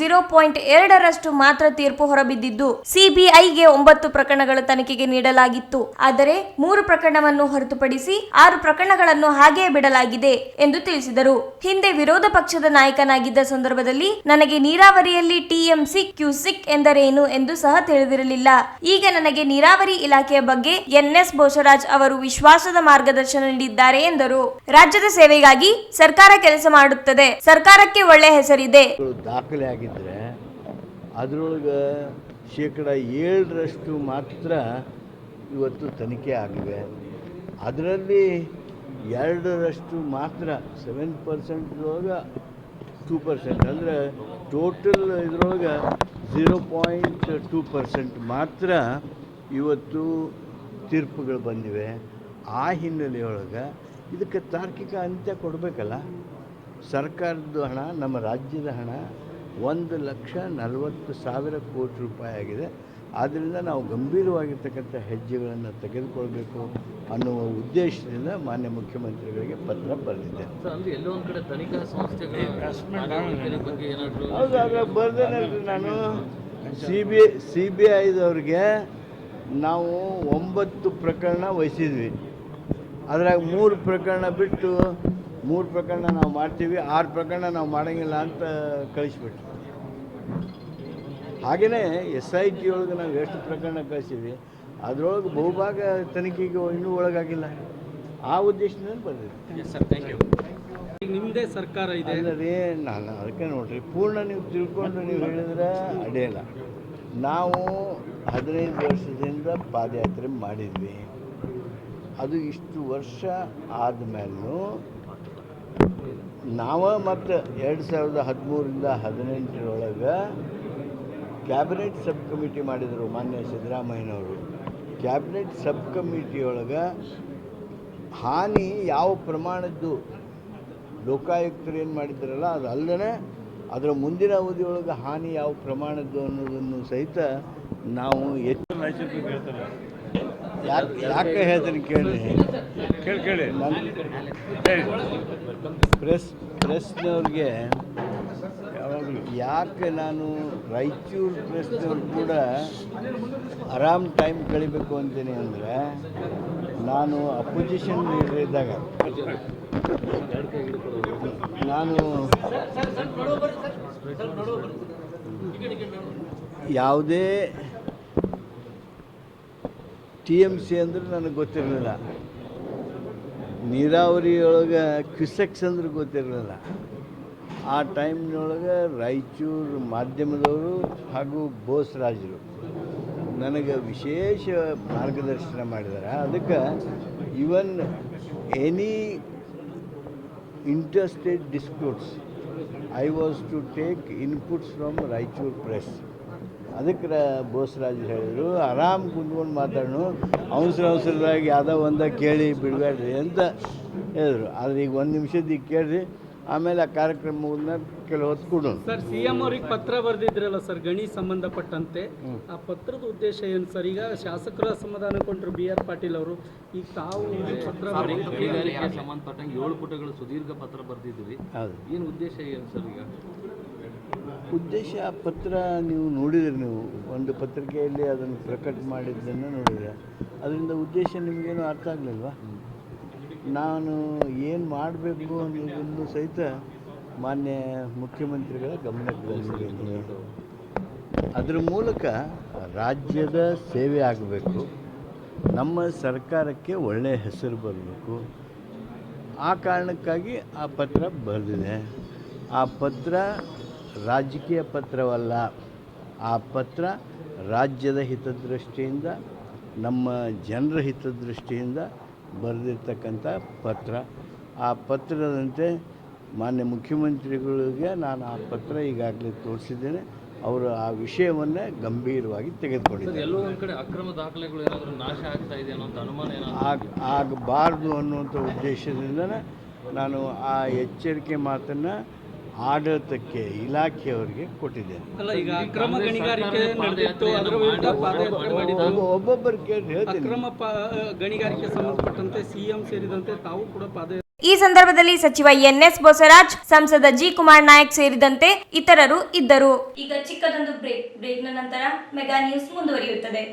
0.2% ಮಾತ್ರ ತೀರ್ಪು ಹೊರಬಿದ್ದಿದ್ದು. ಸಿಬಿಐ ಸಿಬಿಐಗೆ 9 ಪ್ರಕರಣಗಳು ತನಿಖೆಗೆ ನೀಡಲಾಗಿತ್ತು. ಆದರೆ 3 ಪ್ರಕರಣವನ್ನು ಹೊರತುಪಡಿಸಿ 6 ಪ್ರಕರಣಗಳನ್ನು ಹಾಗೆಯೇ ಬಿಡಲಾಗಿದೆ ಎಂದು ತಿಳಿಸಿದರು. ಹಿಂದೆ ವಿರೋಧ ಪಕ್ಷದ ನಾಯಕನಾಗಿದ್ದ ಸಂದರ್ಭದಲ್ಲಿ ನನಗೆ ನೀರಾವರಿಯಲ್ಲಿ ಟಿಎಂಸಿ ಕ್ಯೂಸಿಕ್ ಎಂದರೇನು ಎಂದು ಸಹ ತಿಳಿದಿರಲಿಲ್ಲ. ಈಗ ನನಗೆ ನೀರಾವರಿ ಇಲಾಖೆಯ ಬಗ್ಗೆ ಎನ್ಎಸ್ ಬೋಸರಾಜ್ ಅವರು ವಿಶ್ವಾಸದ ಮಾರ್ಗದರ್ಶನ ನೀಡಿದ್ದಾರೆ ಎಂದರು. ರಾಜ್ಯದ ಸೇವೆಗಾಗಿ ಸರ್ಕಾರ ಕೆಲಸ ಮಾಡುತ್ತದೆ. ಸರ್ಕಾರಕ್ಕೆ ಒಳ್ಳೆ ಹೆಸರಿದೆ. ದಾಖಲೆ ಆಗಿದ್ರೆ ಅದರೊಳಗೆ 7% ಮಾತ್ರ ಇವತ್ತು ತನಿಖೆ ಆಗಿವೆ. ಅದರಲ್ಲಿ 2% ಮಾತ್ರ 7% ಒಳಗೆ 2%, ಅಂದರೆ ಟೋಟಲ್ ಇದರೊಳಗೆ 0.2% ಮಾತ್ರ ಇವತ್ತು ತೀರ್ಪುಗಳು ಬಂದಿವೆ. ಆ ಹಿನ್ನೆಲೆಯೊಳಗೆ ಇದಕ್ಕೆ ತಾರ್ಕಿಕ ಅಂತ್ಯ ಕೊಡಬೇಕಲ್ಲ. ಸರ್ಕಾರದ ಹಣ, ನಮ್ಮ ರಾಜ್ಯದ ಹಣ 1,40,000 ಕೋಟಿ ರೂಪಾಯಿ ಆಗಿದೆ. ಆದ್ದರಿಂದ ನಾವು ಗಂಭೀರವಾಗಿರ್ತಕ್ಕಂಥ ಹೆಜ್ಜೆಗಳನ್ನು ತೆಗೆದುಕೊಳ್ಬೇಕು ಅನ್ನುವ ಉದ್ದೇಶದಿಂದ ಮಾನ್ಯ ಮುಖ್ಯಮಂತ್ರಿಗಳಿಗೆ ಪತ್ರ ಬರೆದಿದ್ದೆ. ಹೌದು, ಅದ್ರಾಗ ಬರ್ದೇನಲ್ರಿ ನಾನು. CBIದವ್ರಿಗೆ ನಾವು 9 ಪ್ರಕರಣ ವಹಿಸಿದ್ವಿ. ಅದ್ರಾಗ 3 ಪ್ರಕರಣ ಬಿಟ್ಟು 3 ಪ್ರಕರಣ ನಾವು ಮಾಡ್ತೀವಿ, 6 ಪ್ರಕರಣ ನಾವು ಮಾಡೋಂಗಿಲ್ಲ ಅಂತ ಕಳಿಸ್ಬಿಟ್ರು. ಹಾಗೆಯೇ SIT ಒಳಗೆ ನಾವು ಎಷ್ಟು ಪ್ರಕರಣ ಕಳಿಸಿದ್ವಿ ಅದರೊಳಗೆ ಬಹುಭಾಗ ತನಿಖೆಗೆ ಇನ್ನೂ ಒಳಗಾಗಿಲ್ಲ. ಆ ಉದ್ದೇಶದಿಂದ ಬಂದಿದೆ. ನಿಮ್ಮದೇ ಸರ್ಕಾರ ಇದೆ ಅಲ್ಲರಿ, ನಾನು ಅದಕ್ಕೆ ನೋಡ್ರಿ, ಪೂರ್ಣ ನೀವು ತಿಳ್ಕೊಂಡು ನೀವು ಹೇಳಿದ್ರೆ ಅಡ್ಡಿಲ್ಲ. ನಾವು 15 ವರ್ಷದಿಂದ ಪಾದಯಾತ್ರೆ ಮಾಡಿದ್ವಿ. ಅದು ಇಷ್ಟು ವರ್ಷ ಆದಮೇಲೂ ನಾವು ಮತ್ತು 2013ರಿಂದ 18ರೊಳಗೆ ಕ್ಯಾಬಿನೆಟ್ ಸಬ್ ಕಮಿಟಿ ಮಾಡಿದರು ಮಾನ್ಯ ಸಿದ್ದರಾಮಯ್ಯನವರು. ಕ್ಯಾಬಿನೆಟ್ ಸಬ್ ಕಮಿಟಿಯೊಳಗೆ ಹಾನಿ ಯಾವ ಪ್ರಮಾಣದ್ದು ಲೋಕಾಯುಕ್ತರು ಏನು ಮಾಡಿದ್ದಾರಲ್ಲ ಅದು ಅಲ್ಲದೆ ಅದರ ಮುಂದಿನ ಅವಧಿಯೊಳಗೆ ಹಾನಿ ಯಾವ ಪ್ರಮಾಣದ್ದು ಅನ್ನೋದನ್ನು ಸಹಿತ ನಾವು ಯಾಕೆ ಹೇಳ್ತೀನಿ ಕೇಳಿ ಪ್ರೆಸ್ನವ್ರಿಗೆ ಯಾವಾಗಲೂ ಯಾಕೆ ನಾನು ರಾಯಚೂರು ಪ್ರೆಸ್ನವ್ರು ಕೂಡ ಆರಾಮ್ ಟೈಮ್ ಕಳಿಬೇಕು ಅಂತೀನಿ ಅಂದರೆ, ನಾನು ಅಪೋಸಿಷನ್ ಲೀಡರ್ ಇದ್ದಾಗ ನಾನು ಯಾವುದೇ TMC ಅಂದ್ರೆ ನನಗೆ ಗೊತ್ತಿರಲಿಲ್ಲ, ನೀರಾವರಿಯೊಳಗೆ ಕ್ಯುಸೆಕ್ಸ್ ಅಂದ್ರೆ ಗೊತ್ತಿರಲಿಲ್ಲ. ಆ ಟೈಮ್ನೊಳಗೆ ರಾಯಚೂರು ಮಾಧ್ಯಮದವರು ಹಾಗೂ ಬೋಸರಾಜರು ನನಗೆ ವಿಶೇಷ ಮಾರ್ಗದರ್ಶನ ಮಾಡಿದ್ದಾರೆ. ಅದಕ್ಕೆ even any interstate disputes, I was to take inputs from Raichur press. ಅದಕ್ಕೆ ಬೋಸರಾಜ್ ಹೇಳಿದರು, ಆರಾಮ್ ಕುಂತ್ಕೊಂಡು ಮಾತಾಡೋಣ, ಅವಸರದಾಗಿ ಯಾವುದೋ ಒಂದ ಕೇಳಿ ಬಿಡಬೇಡ್ರಿ ಅಂತ ಹೇಳಿದ್ರು. ಆದರೆ ಈಗ 1 ನಿಮಿಷದ ಈಗ ಕೇಳ್ರಿ, ಆಮೇಲೆ ಆ ಕಾರ್ಯಕ್ರಮ ಮುಗಿದ ಕೆಲವು ಹೊತ್ತು ಕೊಡೋಣ. ಸರ್, CM ಅವ್ರಿಗೆ ಪತ್ರ ಬರೆದಿದ್ರಲ್ಲ ಸರ್ ಗಣಿ ಸಂಬಂಧಪಟ್ಟಂತೆ, ಆ ಪತ್ರದ ಉದ್ದೇಶ ಏನು ಸರ್? ಈಗ ಶಾಸಕರ ಅಸಮಾಧಾನ ಕೊಂಡ್ರು BR ಪಾಟೀಲ್ ಅವರು, ಈಗ ತಾವು ಪತ್ರ ಸಂಬಂಧಪಟ್ಟಂಗೆ 7 ಪುಟಗಳು ಸುದೀರ್ಘ ಪತ್ರ ಬರೆದಿದ್ರಿ. ಏನು ಉದ್ದೇಶ ಏನು ಸರ್? ಈಗ ಉದ್ದೇಶ ಆ ಪತ್ರ ನೀವು ನೋಡಿದ್ರಿ, ನೀವು ಒಂದು ಪತ್ರಿಕೆಯಲ್ಲಿ ಅದನ್ನು ಪ್ರಕಟ ಮಾಡಿದ್ದನ್ನು ನೋಡಿದ್ರೆ ಅದರಿಂದ ಉದ್ದೇಶ ನಿಮಗೇನು ಅರ್ಥ ಆಗಲಿಲ್ವಾ? ನಾನು ಏನು ಮಾಡಬೇಕು ಅನ್ನೋದನ್ನು ಸಹಿತ ಮಾನ್ಯ ಮುಖ್ಯಮಂತ್ರಿಗಳ ಗಮನಕ್ಕೆ ತಂದಿದ್ದೀನಿ. ಅದರ ಮೂಲಕ ರಾಜ್ಯದ ಸೇವೆ ಆಗಬೇಕು, ನಮ್ಮ ಸರ್ಕಾರಕ್ಕೆ ಒಳ್ಳೆಯ ಹೆಸರು ಬರಬೇಕು. ಆ ಕಾರಣಕ್ಕಾಗಿ ಆ ಪತ್ರ ಬರೆದಿದೆ. ಆ ಪತ್ರ ರಾಜಕೀಯ ಪತ್ರವಲ್ಲ, ಆ ಪತ್ರ ರಾಜ್ಯದ ಹಿತದೃಷ್ಟಿಯಿಂದ, ನಮ್ಮ ಜನರ ಹಿತದೃಷ್ಟಿಯಿಂದ ಬರೆದಿರ್ತಕ್ಕಂಥ ಪತ್ರ. ಆ ಪತ್ರದಂತೆ ಮಾನ್ಯ ಮುಖ್ಯಮಂತ್ರಿಗಳಿಗೆ ನಾನು ಆ ಪತ್ರ ಈಗಾಗಲೇ ತೋರಿಸಿದ್ದೇನೆ. ಅವರು ಆ ವಿಷಯವನ್ನೇ ಗಂಭೀರವಾಗಿ ತೆಗೆದುಕೊಂಡಿದ್ದಾರೆ. ಎಲ್ಲೋ ಒಂದು ಕಡೆ ಅಕ್ರಮ ದಾಖಲೆಗಳು ಏನಾದರೂ ನಾಶ ಆಗ್ತಾ ಇದೆ ಅನ್ನೋ ಅನುಮಾನ ಆಗಬಾರ್ದು ಅನ್ನುವಂಥ ಉದ್ದೇಶದಿಂದನೇ ನಾನು ಆ ಎಚ್ಚರಿಕೆ ಮಾತನ್ನು ಆಡಳಿತಕ್ಕೆ, ಇಲಾಖೆಯವರಿಗೆ ಕೊಟ್ಟಿದ್ದೇನೆ. ಒಬ್ಬೊಬ್ಬರು ಕೇಳಿ ಹೇಳ್ತೀನಿ. ಗಣಿಗಾರಿಕೆ ಸಂಬಂಧಪಟ್ಟಂತೆ CM ಸೇರಿದಂತೆ ತಾವು ಕೂಡ ಈ ಸಂದರ್ಭದಲ್ಲಿ ಸಚಿವ ಎನ್ಎಸ್ ಬೋಸರಾಜ್, ಸಂಸದ ಜಿ ಕುಮಾರ್ ನಾಯಕ್ ಸೇರಿದಂತೆ ಇತರರು ಇದ್ದರು. ಈಗ ಚಿಕ್ಕದೊಂದು ಬ್ರೇಕ್ನ ನಂತರ ಮೆಗಾ ನ್ಯೂಸ್ ಮುಂದುವರಿಯುತ್ತದೆ.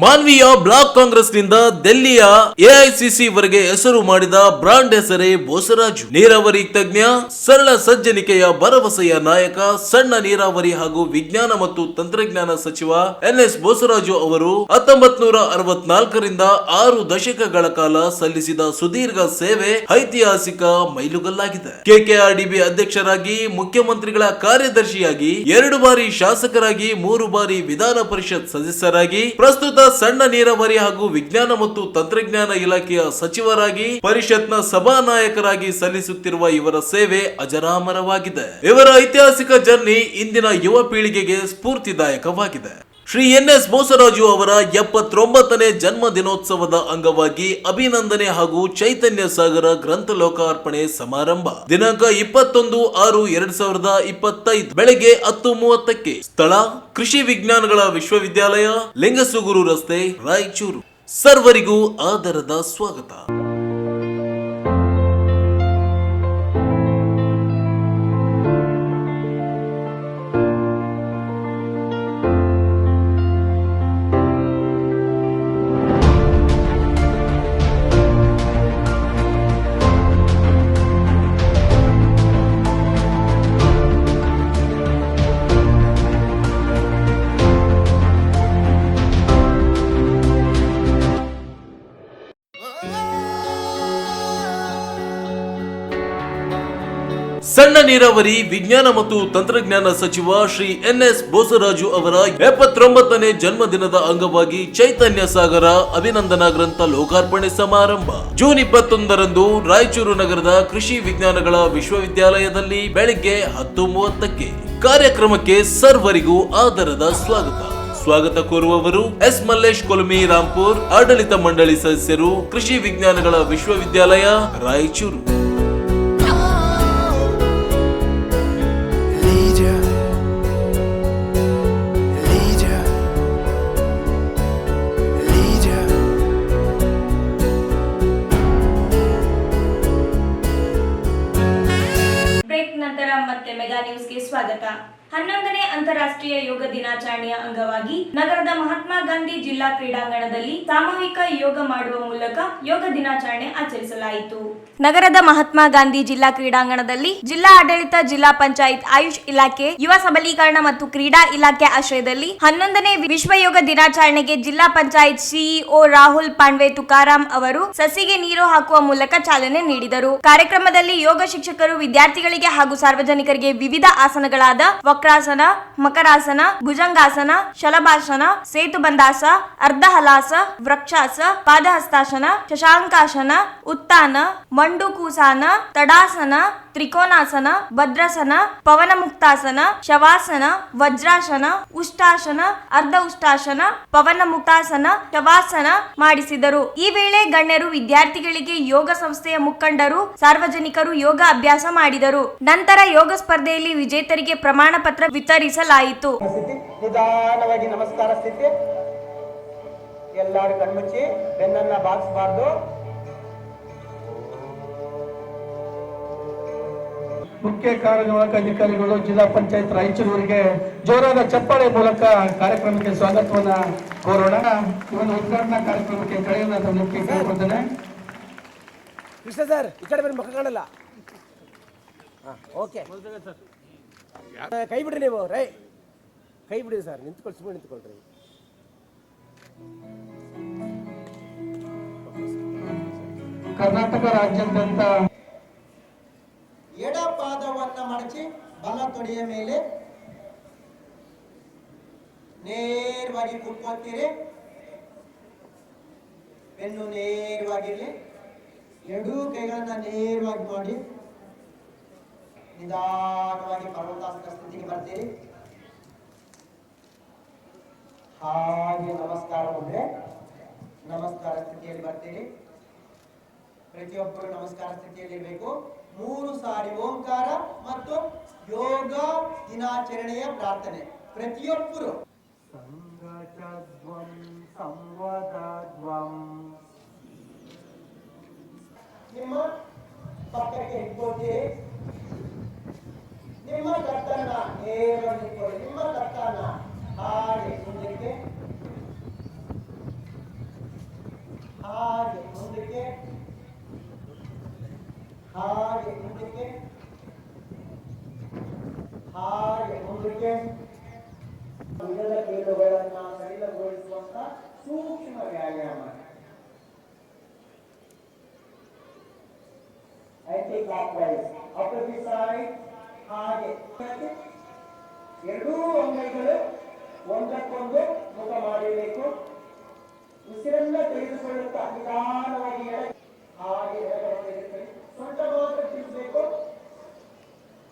ಮಾನ್ವಿಯ ಬ್ಲಾಕ್ ಕಾಂಗ್ರೆಸ್ನಿಂದ ದೆಲ್ಲಿಯ ಎಐಸಿಸಿ ವರೆಗೆ ಹೆಸರು ಮಾಡಿದ ಬ್ರಾಂಡ್ ಹೆಸರೇ ಬೋಸರಾಜು. ನೀರಾವರಿ ತಜ್ಞ, ಸರಳ ಸಜ್ಜನಿಕೆಯ ಭರವಸೆಯ ನಾಯಕ, ಸಣ್ಣ ನೀರಾವರಿ ಹಾಗೂ ವಿಜ್ಞಾನ ಮತ್ತು ತಂತ್ರಜ್ಞಾನ ಸಚಿವ ಎನ್ಎಸ್ ಬೋಸರಾಜು ಅವರು 1964ರಿಂದ 6 ದಶಕಗಳ ಕಾಲ ಸಲ್ಲಿಸಿದ ಸುದೀರ್ಘ ಸೇವೆ ಐತಿಹಾಸಿಕ ಮೈಲುಗಲ್ಲಾಗಿದೆ. ಕೆಕೆಆರ್ಡಿಬಿ ಅಧ್ಯಕ್ಷರಾಗಿ, ಮುಖ್ಯಮಂತ್ರಿಗಳ ಕಾರ್ಯದರ್ಶಿಯಾಗಿ, 2 ಬಾರಿ ಶಾಸಕರಾಗಿ, 3 ಬಾರಿ ವಿಧಾನ ಪರಿಷತ್ ಸದಸ್ಯರಾಗಿ, ಪ್ರಸ್ತುತ ಸಣ್ಣ ನೀರಾವರಿ ಹಾಗೂ ವಿಜ್ಞಾನ ಮತ್ತು ತಂತ್ರಜ್ಞಾನ ಇಲಾಖೆಯ ಸಚಿವರಾಗಿ, ಪರಿಷತ್ನ ಸಭಾನಾಯಕರಾಗಿ ಸಲ್ಲಿಸುತ್ತಿರುವ ಇವರ ಸೇವೆ ಅಜರಾಮರವಾಗಿದೆ. ಇವರ ಐತಿಹಾಸಿಕ ಜರ್ನಿ ಇಂದಿನ ಯುವ ಪೀಳಿಗೆಗೆ ಸ್ಫೂರ್ತಿದಾಯಕವಾಗಿದೆ. ಶ್ರೀ ಎನ್ಎಸ್ ಬೋಸರಾಜು ಅವರ 79ನೇ ಜನ್ಮ ದಿನೋತ್ಸವದ ಅಂಗವಾಗಿ ಅಭಿನಂದನೆ ಹಾಗೂ ಚೈತನ್ಯ ಸಾಗರ ಗ್ರಂಥ ಲೋಕಾರ್ಪಣೆ ಸಮಾರಂಭ ದಿನಾಂಕ 21/6/2025 ಬೆಳಗ್ಗೆ 10:30ಕ್ಕೆ. ಸ್ಥಳ ಕೃಷಿ ವಿಜ್ಞಾನಗಳ ವಿಶ್ವವಿದ್ಯಾಲಯ, ಲಿಂಗಸುಗೂರು ರಸ್ತೆ, ರಾಯಚೂರು. ಸರ್ವರಿಗೂ ಆದರದ ಸ್ವಾಗತ. ಸಣ್ಣ ನೀರಾವರಿ, ವಿಜ್ಞಾನ ಮತ್ತು ತಂತ್ರಜ್ಞಾನ ಸಚಿವ ಶ್ರೀ ಎನ್ಎಸ್ ಬೋಸರಾಜು ಅವರ 79ನೇ ಜನ್ಮದಿನದ ಅಂಗವಾಗಿ ಚೈತನ್ಯ ಸಾಗರ ಅಭಿನಂದನಾ ಗ್ರಂಥ ಲೋಕಾರ್ಪಣೆ ಸಮಾರಂಭ ಜೂನ್ 21ರಂದು ರಾಯಚೂರು ನಗರದ ಕೃಷಿ ವಿಜ್ಞಾನಗಳ ವಿಶ್ವವಿದ್ಯಾಲಯದಲ್ಲಿ ಬೆಳಿಗ್ಗೆ 10:30ಕ್ಕೆ. ಕಾರ್ಯಕ್ರಮಕ್ಕೆ ಸರ್ವರಿಗೂ ಆದರದ ಸ್ವಾಗತ ಕೋರುವವರು ಎಸ್ ಮಲ್ಲೇಶ್ ಕೊಲ್ಮಿ, ರಾಂಪುರ್, ಆಡಳಿತ ಮಂಡಳಿ ಸದಸ್ಯರು, ಕೃಷಿ ವಿಜ್ಞಾನಗಳ ವಿಶ್ವವಿದ್ಯಾಲಯ, ರಾಯಚೂರು. ಮತ್ತೆ ಮೆಗಾ ನ್ಯೂಸ್ಗೆ ಸ್ವಾಗತ. 11ನೇ ಅಂತಾರಾಷ್ಟ್ರೀಯ ಯೋಗ ದಿನಾಚರಣೆಯ ಅಂಗವಾಗಿ ನಗರದ ಮಹಾತ್ಮ ಗಾಂಧಿ ಜಿಲ್ಲಾ ಕ್ರೀಡಾಂಗಣದಲ್ಲಿ ಸಾಮೂಹಿಕ ಯೋಗ ಮಾಡುವ ಮೂಲಕ ಯೋಗ ದಿನಾಚರಣೆ ಆಚರಿಸಲಾಯಿತು. ನಗರದ ಮಹಾತ್ಮ ಗಾಂಧಿ ಜಿಲ್ಲಾ ಕ್ರೀಡಾಂಗಣದಲ್ಲಿ ಜಿಲ್ಲಾ ಆಡಳಿತ, ಜಿಲ್ಲಾ ಪಂಚಾಯತ್, ಆಯುಷ್ ಇಲಾಖೆ, ಯುವ ಸಬಲೀಕರಣ ಮತ್ತು ಕ್ರೀಡಾ ಇಲಾಖೆ ಆಶ್ರಯದಲ್ಲಿ 11ನೇ ವಿಶ್ವ ಯೋಗ ದಿನಾಚರಣೆಗೆ ಜಿಲ್ಲಾ ಪಂಚಾಯತ್ ಸಿಇಒ ರಾಹುಲ್ ಪಾಂಡ್ವೆ ತುಕಾರಾಂ ಅವರು ಸಸಿಗೆ ನೀರು ಹಾಕುವ ಮೂಲಕ ಚಾಲನೆ ನೀಡಿದರು. ಕಾರ್ಯಕ್ರಮದಲ್ಲಿ ಯೋಗ ಶಿಕ್ಷಕರು ವಿದ್ಯಾರ್ಥಿಗಳಿಗೆ ಹಾಗೂ ಸಾರ್ವಜನಿಕರಿಗೆ ವಿವಿಧ ಆಸನಗಳಾದ ವಕ್ರಾಸನ, ಮಕರಾಸನ, ಭುಜಂಗಾಸನ, ಶಲಭಾಸನ, ಸೇತುಬಂಧಾಸ, ಅರ್ಧಹಲಾಸ, ವೃಕ್ಷಾಸ, ಪಾದಹಸ್ತಾಸನ, ಶಶಾಂಕಾಸನ, ಉತ್ತಾನ, ಮಂಡುಕೂಸಾನ, ತಡಾಸನ, ತ್ರಿಕೋನಾಸನ, ಭದ್ರಾಸನ, ಪವನ ಮುಕ್ತಾಸನ, ಶವಾಸನ, ವಜ್ರಾಸನ, ಉಷ್ಟಾಸನ, ಅರ್ಧ ಉಷ್ಟಾಸನ, ಪವನ ಮುಕ್ತಾಸನ, ಶವಾಸನ ಮಾಡಿಸಿದರು. ಈ ವೇಳೆ ಗಣ್ಯರು ವಿದ್ಯಾರ್ಥಿಗಳಿಗೆ, ಯೋಗ ಸಂಸ್ಥೆಯ ಮುಖಂಡರು, ಸಾರ್ವಜನಿಕರು ಯೋಗ ಅಭ್ಯಾಸ ಮಾಡಿದರು. ನಂತರ ಯೋಗ ಸ್ಪರ್ಧೆಯಲ್ಲಿ ವಿಜೇತರಿಗೆ ಪ್ರಮಾಣ ಪತ್ರ ವಿತರಿಸಲಾಯಿತು. ನಿಧಾನವಾಗಿ ನಮಸ್ಕಾರ ಸ್ಥಿತಿ. ಎಲ್ಲರೂ ಕಣ್ಮುಚ್ಚಿ, ಬೆನ್ನನ್ನ ಬಾಗಿಸಬಾರ್ದು. ಮುಖ್ಯ ಕಾರ್ಯನಿರ್ವಾಹಕ ಅಧಿಕಾರಿಗಳು, ಜಿಲ್ಲಾ ಪಂಚಾಯತ್ ರಾಯಚೂರಿಗೆ ಜೋರಾದ ಚಪ್ಪಾಳೆ ಮೂಲಕ ಕಾರ್ಯಕ್ರಮಕ್ಕೆ ಸ್ವಾಗತವನ್ನ ಕೋರೋಣ. ಒಂದು ಉದ್ಘಾಟನಾ ಕಾರ್ಯಕ್ರಮಕ್ಕೆ ಕಳೆಯನ್ನ ಮುಖ್ಯ ಕೇಳಿಕೊಳ್ತೇನೆ. ಕೃಷ್ಣ ಸರ್, ಈ ಕಡೆ ಬನ್ನಿ, ಮುಖ ಕಾಣಲ್ಲ. ಓಕೆ, ಕೈ ಬಿಡ್ರಿ ನೀವು. ಕೈ ಬಿಡಿ ಸರ್, ನಿಂತ್ಕೊಳ್ಳಿ, ಸುಮ್ಮನೆ ನಿಂತ್ಕೊಳ್ರಿ. ಕರ್ನಾಟಕ ರಾಜ್ಯಾದ್ಯಂತ ಎಡ ಪಾದವನ್ನ ಮಡಚಿ ಬಲ ತೊಡೆಯ ಮೇಲೆ ನೇರವಾಗಿ ಕೂತ್ಕೊಳ್ತೀರಿ. ಬೆನ್ನು ನೇರವಾಗಿರಲಿ. ಎರಡೂ ಕೈಗಳನ್ನ ನೇರವಾಗಿ ಮಾಡಿ ನಿಧಾನವಾಗಿ ಪರ್ವತಾಸನ ಸ್ಥಿತಿಗೆ ಬರ್ತೀರಿ. ಹಾಗೆ ನಮಸ್ಕಾರ ಬಂದ್ರೆ ನಮಸ್ಕಾರ ಸ್ಥಿತಿಯಲ್ಲಿ ಬರ್ತೀರಿ. ಪ್ರತಿಯೊಬ್ಬರು ನಮಸ್ಕಾರ ಸ್ಥಿತಿಯಲ್ಲಿ ಇರಬೇಕು. 3 ಸಾರಿ ಓಂಕಾರ ಮತ್ತು ಯೋಗ ದಿನಾಚರಣೆಯ ಪ್ರಾರ್ಥನೆ ಪ್ರತಿಯೊಬ್ಬರು. ಸಂಘ ಚದ್ವಂ ಸಂವದದ್ವಂ. ನಿಮ್ಮ ಪಕ್ಕಕ್ಕೆ ಇಟ್ಕೊಳ್ತೀರಿ. ನಿಮ್ಮ ಕತ್ತನ್ನ ನೇರವಾಗಿ ಇಟ್ಕೊಳ್ಳಿ. ನಿಮ್ಮ ಕತ್ತನ್ನ ಹಾಗೆ ಮುಂದಕ್ಕೆ, ಹಾಗೆ ಮುಂದಕ್ಕೆ, ಹಾಗೆ ಮುಂದಕ್ಕೆ, ಹಾಗೆ ಮುಂದಕ್ಕೆ. ಇದರ ಕೀಲುಗಳನ್ನ ಸಡಿಲಗೊಳಿಸುವಂತ ಸೂಕ್ಷ್ಮ ವ್ಯಾಯಾಮ. Anti clockwise opposite side. ಹಾಗೆ ಎರಡೂ ಅಂಗೈಗಳು ಒಂದಕ್ಕೊಂದು ಮುಖ ಮಾಡಿರಬೇಕು. ಉಸಿರನ್ನ ತೆಗೆದುಕೊಳ್ಳುತ್ತಾ ನಿಧಾನವಾಗಿ ಹಾಗೆ ಎಡಗಡೆ ತೆಗೆದುಕೊಳ್ಳಿ. ಸೊಂಟ ಮಾತ್ರ ತಿನ್ನಿಸಬೇಕು,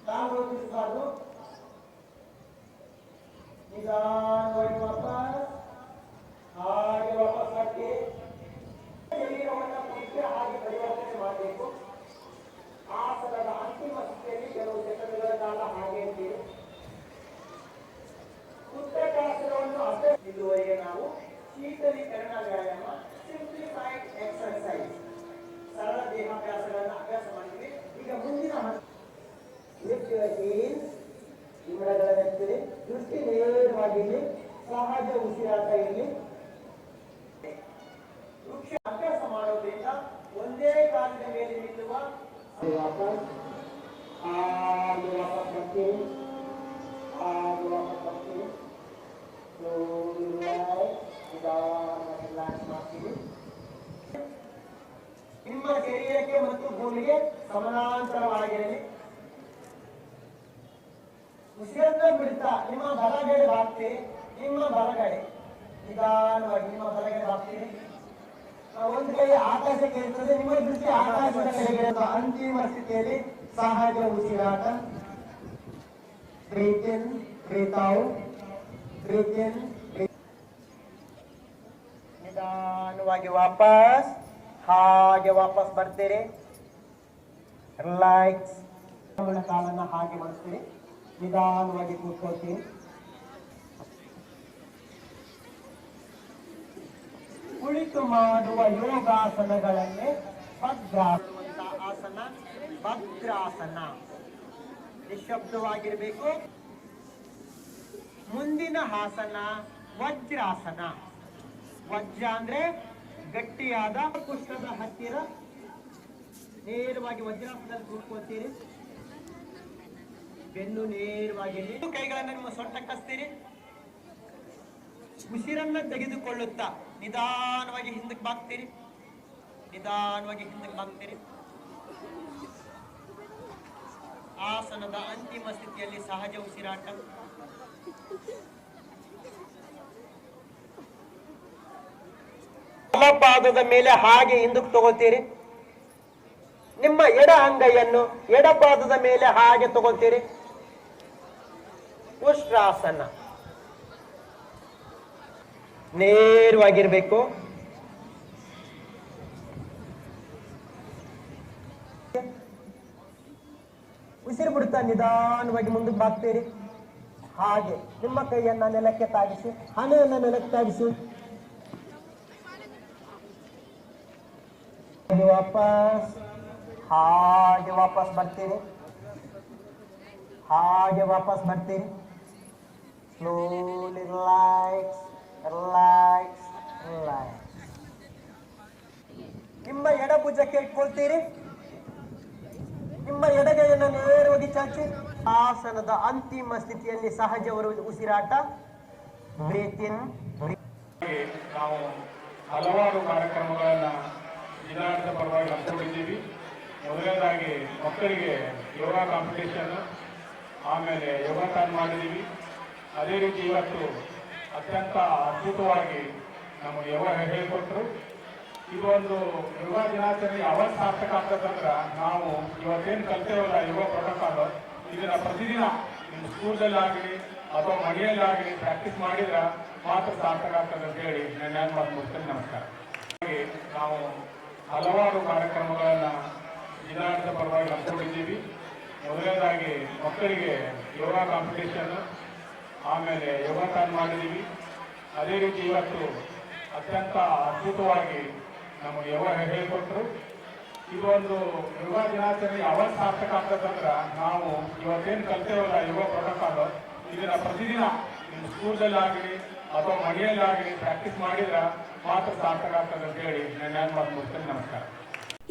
ಕಾಲು ತಿನ್ನಿಸಬಾರ್ದು. ನಿಧಾನವಾಗಿ ವಾಪಸ್, ಹಾಗೆ ವಾಪಸ್ ಹಾಕಿ ಶರೀರವನ್ನ ಪುಟ್ಟ ಹಾಗೆ ಪರಿವರ್ತನೆ ಮಾಡಬೇಕು. ಆಸನದ ಅಂತಿಮ ಸ್ಥಿತಿಯಲ್ಲಿ ಕೆಲವು ಸೆಕೆಂಡ್ಗಳ ಕಾಲ ಹಾಗೆ ಇರ್ತೀವಿ. ಉತ್ತರಾಸನವನ್ನು ಅಷ್ಟೇ. ಇದುವರೆಗೆ ನಾವು ಶೀತಲೀಕರಣ ವ್ಯಾಯಾಮ, ಸಿಂಪ್ಲಿಫೈಡ್ ಎಕ್ಸರ್ಸೈಸ್, ಸರಳ ದೇಹಾಭ್ಯಾಸಗಳನ್ನು ಅಭ್ಯಾಸ ಮಾಡಿದ್ವಿ. ಈಗ ಮುಂದಿನ ಇವುಗಳನ್ನೆತ್ತಿರಿ. ದೃಷ್ಟಿ ನೇರವಾಗಿರಲಿ, ಸಹಜ ಉಸಿರಾಟ ಇರಲಿ. ವೃಕ್ಷ ಅಭ್ಯಾಸ ಮಾಡೋದ್ರಿಂದ ಒಂದೇ ಕಾಲಿನ ಮೇಲೆ ನಿಲ್ಲುವ. ವಾಪಸ್ ಹಾಗೆ ವಾಪಸ್ ಬರ್ತೀವಿ, ಹಾಗೆ ವಾಪಸ್ ಬರ್ತೀವಿ. ರಿಲ್ಯಾಕ್ಸ್ ಮಾಡ್ತೀವಿ. ನಿಮ್ಮ ಶರೀರಕ್ಕೆ ಮತ್ತು ಭೂಮಿಗೆ ಸಮಾನಾಂತರವಾಗಿರಲಿ. ಉಸಿರನ್ನ ಬಿಡ್ತಾ ನಿಮ್ಮ ಬಲಗಡೆ ಬಾಗ್ತೀರಿ. ನಿಮ್ಮ ಬಲಗಡೆ ನಿಧಾನವಾಗಿ ನಿಮ್ಮ ಬಲಗಡೆ ಬಾಗ್ತೀರಿ. ಒಂದು ಕೈ ಆಕಾಶಕ್ಕೆ ಇರ್ತದೆ, ನಿಮ್ಮ ದೃಷ್ಟಿ ಆಕಾಶದ ಕಡೆಗೆ. ಅಂತಿಮ ಸ್ಥಿತಿಯಲ್ಲಿ ಸಹಜ ಉಸಿರಾಟ. ಬ್ರೀತ್ ಇನ್, ಬ್ರೀತ್ ಔಟ್, ಬ್ರೀತ್ ಇನ್. ನಿಧಾನವಾಗಿ ವಾಪಸ್, ಹಾಗೆ ವಾಪಸ್ ಬರ್ತೀರಿ. ರಿಲ್ಯಾಕ್ಸ್. ಕಾಲನ್ನ ಹಾಗೆ ಮಾಡಿಸ್ತೀರಿ. ನಿಧಾನವಾಗಿ ಕೂತ್ಕೊಳ್ತೀರಿ. ಕುಳಿತು ಮಾಡುವ ಯೋಗಾಸನಗಳನ್ನೇ ಆಸನ, ಭದ್ರಾಸನ. ನಿಶಬ್ದವಾಗಿರ್ಬೇಕು. ಮುಂದಿನ ಆಸನ ವಜ್ರಾಸನ. ವಜ್ರ ಅಂದ್ರೆ ಗಟ್ಟಿಯಾದ ಕುಷ್ಠದ ಹತ್ತಿರ ನೇರವಾಗಿ ವಜ್ರಾಸನದಲ್ಲಿ ಕೂತ್ಕೊಳ್ತೀರಿ. ಬೆನ್ನು ನೇರವಾಗಿ, ಕೈಗಳನ್ನು ನಿಮ್ಮ ಸೊಂಟ ಕಸ್ತೀರಿ. ಉಸಿರನ್ನ ತೆಗೆದುಕೊಳ್ಳುತ್ತಾ ನಿಧಾನವಾಗಿ ಹಿಂದಕ್ಕೆ ಬಾಗ್ತೀರಿ. ನಿಧಾನವಾಗಿ ಹಿಂದಕ್ಕೆ ಬಾಗ್ತೀರಿ. ಆಸನದ ಅಂತಿಮ ಸ್ಥಿತಿಯಲ್ಲಿ ಸಹಜ ಉಸಿರಾಟ. ಬಲಪಾದದ ಮೇಲೆ ಹಾಗೆ ಹಿಂದಕ್ಕೆ ತಗೋತೀರಿ. ನಿಮ್ಮ ಎಡ ಅಂಗೈಯನ್ನು ಎಡಪಾದದ ಮೇಲೆ ಹಾಗೆ ತಗೋತೀರಿ. ಉಷ್ಟ್ರಾಸನ. ನೇರವಾಗಿರ್ಬೇಕು. ಉಸಿರು ಬಿಡುತ್ತಾ ನಿಧಾನವಾಗಿ ಮುಂದಕ್ಕೆ ಬಾಗ್ತೀರಿ. ಹಾಗೆ ನಿಮ್ಮ ಕೈಯನ್ನ ನೆಲಕ್ಕೆ ತಾಗಿಸಿ, ಹಣೆಯನ್ನ ನೆಲಕ್ಕೆ ತಾಗಿಸಿ. ವಾಪಸ್, ಹಾಗೆ ವಾಪಸ್ ಬರ್ತೀರಿ. ಹಾಗೆ ವಾಪಸ್ ಬರ್ತೀರಿ. Slowly relax, relax, relax. ನಿಮ್ಮ ಎಡ ಭುಜಕ್ಕೆ ಇಟ್ಕೊಳ್ತೀರಿ. ನಿಮ್ಮ ಎಡಗೈಯನ್ನು ನೇರವಾಗಿ ಚಾಚಿ. ಆಸನದ ಅಂತಿಮ ಸ್ಥಿತಿಯಲ್ಲಿ ಸಹಜ ಉಸಿರಾಟ. ಬ್ರೀತ್ ಇನ್. ನಾವು ಹಲವಾರು ಕಾರ್ಯಕ್ರಮಗಳನ್ನು ಜಿಲ್ಲಾಡಳಿತ ಪರವಾಗಿ ಹಮ್ಮಿಕೊಂಡಿದ್ದೀವಿ. ಮೊದಲನೇದಾಗಿ ಮಕ್ಕಳಿಗೆ ಯೋಗ ಕಾಂಪಿಟೇಷನ್, ಆಮೇಲೆ ಯೋಗಾಸನ ಮಾಡಿದ್ದೀವಿ. ಅದೇ ರೀತಿ ಇವತ್ತು ಅತ್ಯಂತ ಅದ್ಭುತವಾಗಿ ನಮಗೆ ಯೋಗ ಹೇಳಿಕೊಟ್ರು. ಇದೊಂದು ಯೋಗ ದಿನಾಚರಣೆ ಯಾವಾಗ ಸಾರ್ಥಕ ಆಗ್ತದಂದ್ರೆ ನಾವು ಇವತ್ತೇನು ಕಲ್ತೇವಲ್ಲ ಯೋಗ ಪ್ರೋಟೋಕಾಲ್, ಇದನ್ನ ಪ್ರತಿದಿನ ನಿಮ್ಮ ಸ್ಕೂಲಲ್ಲಾಗಲಿ ಅಥವಾ ಮನೆಯಲ್ಲಾಗಲಿ ಪ್ರಾಕ್ಟೀಸ್ ಮಾಡಿದ್ರೆ ಮಾತ್ರ ಸಾರ್ಥಕ ಆಗ್ತದೆ ಅಂತ ಹೇಳಿ ನನ್ನ ಮಾತು ಮುಗಿಸ್ತೇನೆ. ನಮಸ್ಕಾರ. ನಾವು ಹಲವಾರು ಕಾರ್ಯಕ್ರಮಗಳನ್ನು ಜಿಲ್ಲಾಡಳಿತ ಪರವಾಗಿ ಹಮ್ಮಿಕೊಂಡಿದ್ದೀವಿ. ಮೊದಲನೇದಾಗಿ ಮಕ್ಕಳಿಗೆ ಯೋಗ ಕಾಂಪಿಟೇಷನ್, ಆಮೇಲೆ ಯೋಗಾಸನ ಮಾಡಿದ್ದೀವಿ. ಅದೇ ರೀತಿ ಇವತ್ತು ಅತ್ಯಂತ ಅದ್ಭುತವಾಗಿ ನಮಗೆ ಯೋಗ ಹೇಳಿಕೊಟ್ರು. ಇದೊಂದು ಯೋಗ ದಿನಾಚರಣೆ ಯಾವಾಗ ಸಾರ್ಥಕ ಆಗ್ತದಂದ್ರೆ ನಾವು ಇವತ್ತೇನು ಕಲ್ತೇವಲ್ಲ ಯೋಗ ಪ್ರೋಟೋಕಾಲ್, ಇದನ್ನ ಪ್ರತಿದಿನ ನಿಮ್ಮ ಸ್ಕೂಲ್ದಲ್ಲಾಗಲಿ ಅಥವಾ ಮನೆಯಲ್ಲಾಗಲಿ ಪ್ರಾಕ್ಟೀಸ್ ಮಾಡಿದ್ರೆ ಮಾತ್ರ ಸಾರ್ಥಕ ಆಗ್ತದೆ ಅಂತ ಹೇಳಿ ನನ್ನ ಮಾತು ಮುಗಿಸ್ತೇನೆ. ನಮಸ್ಕಾರ.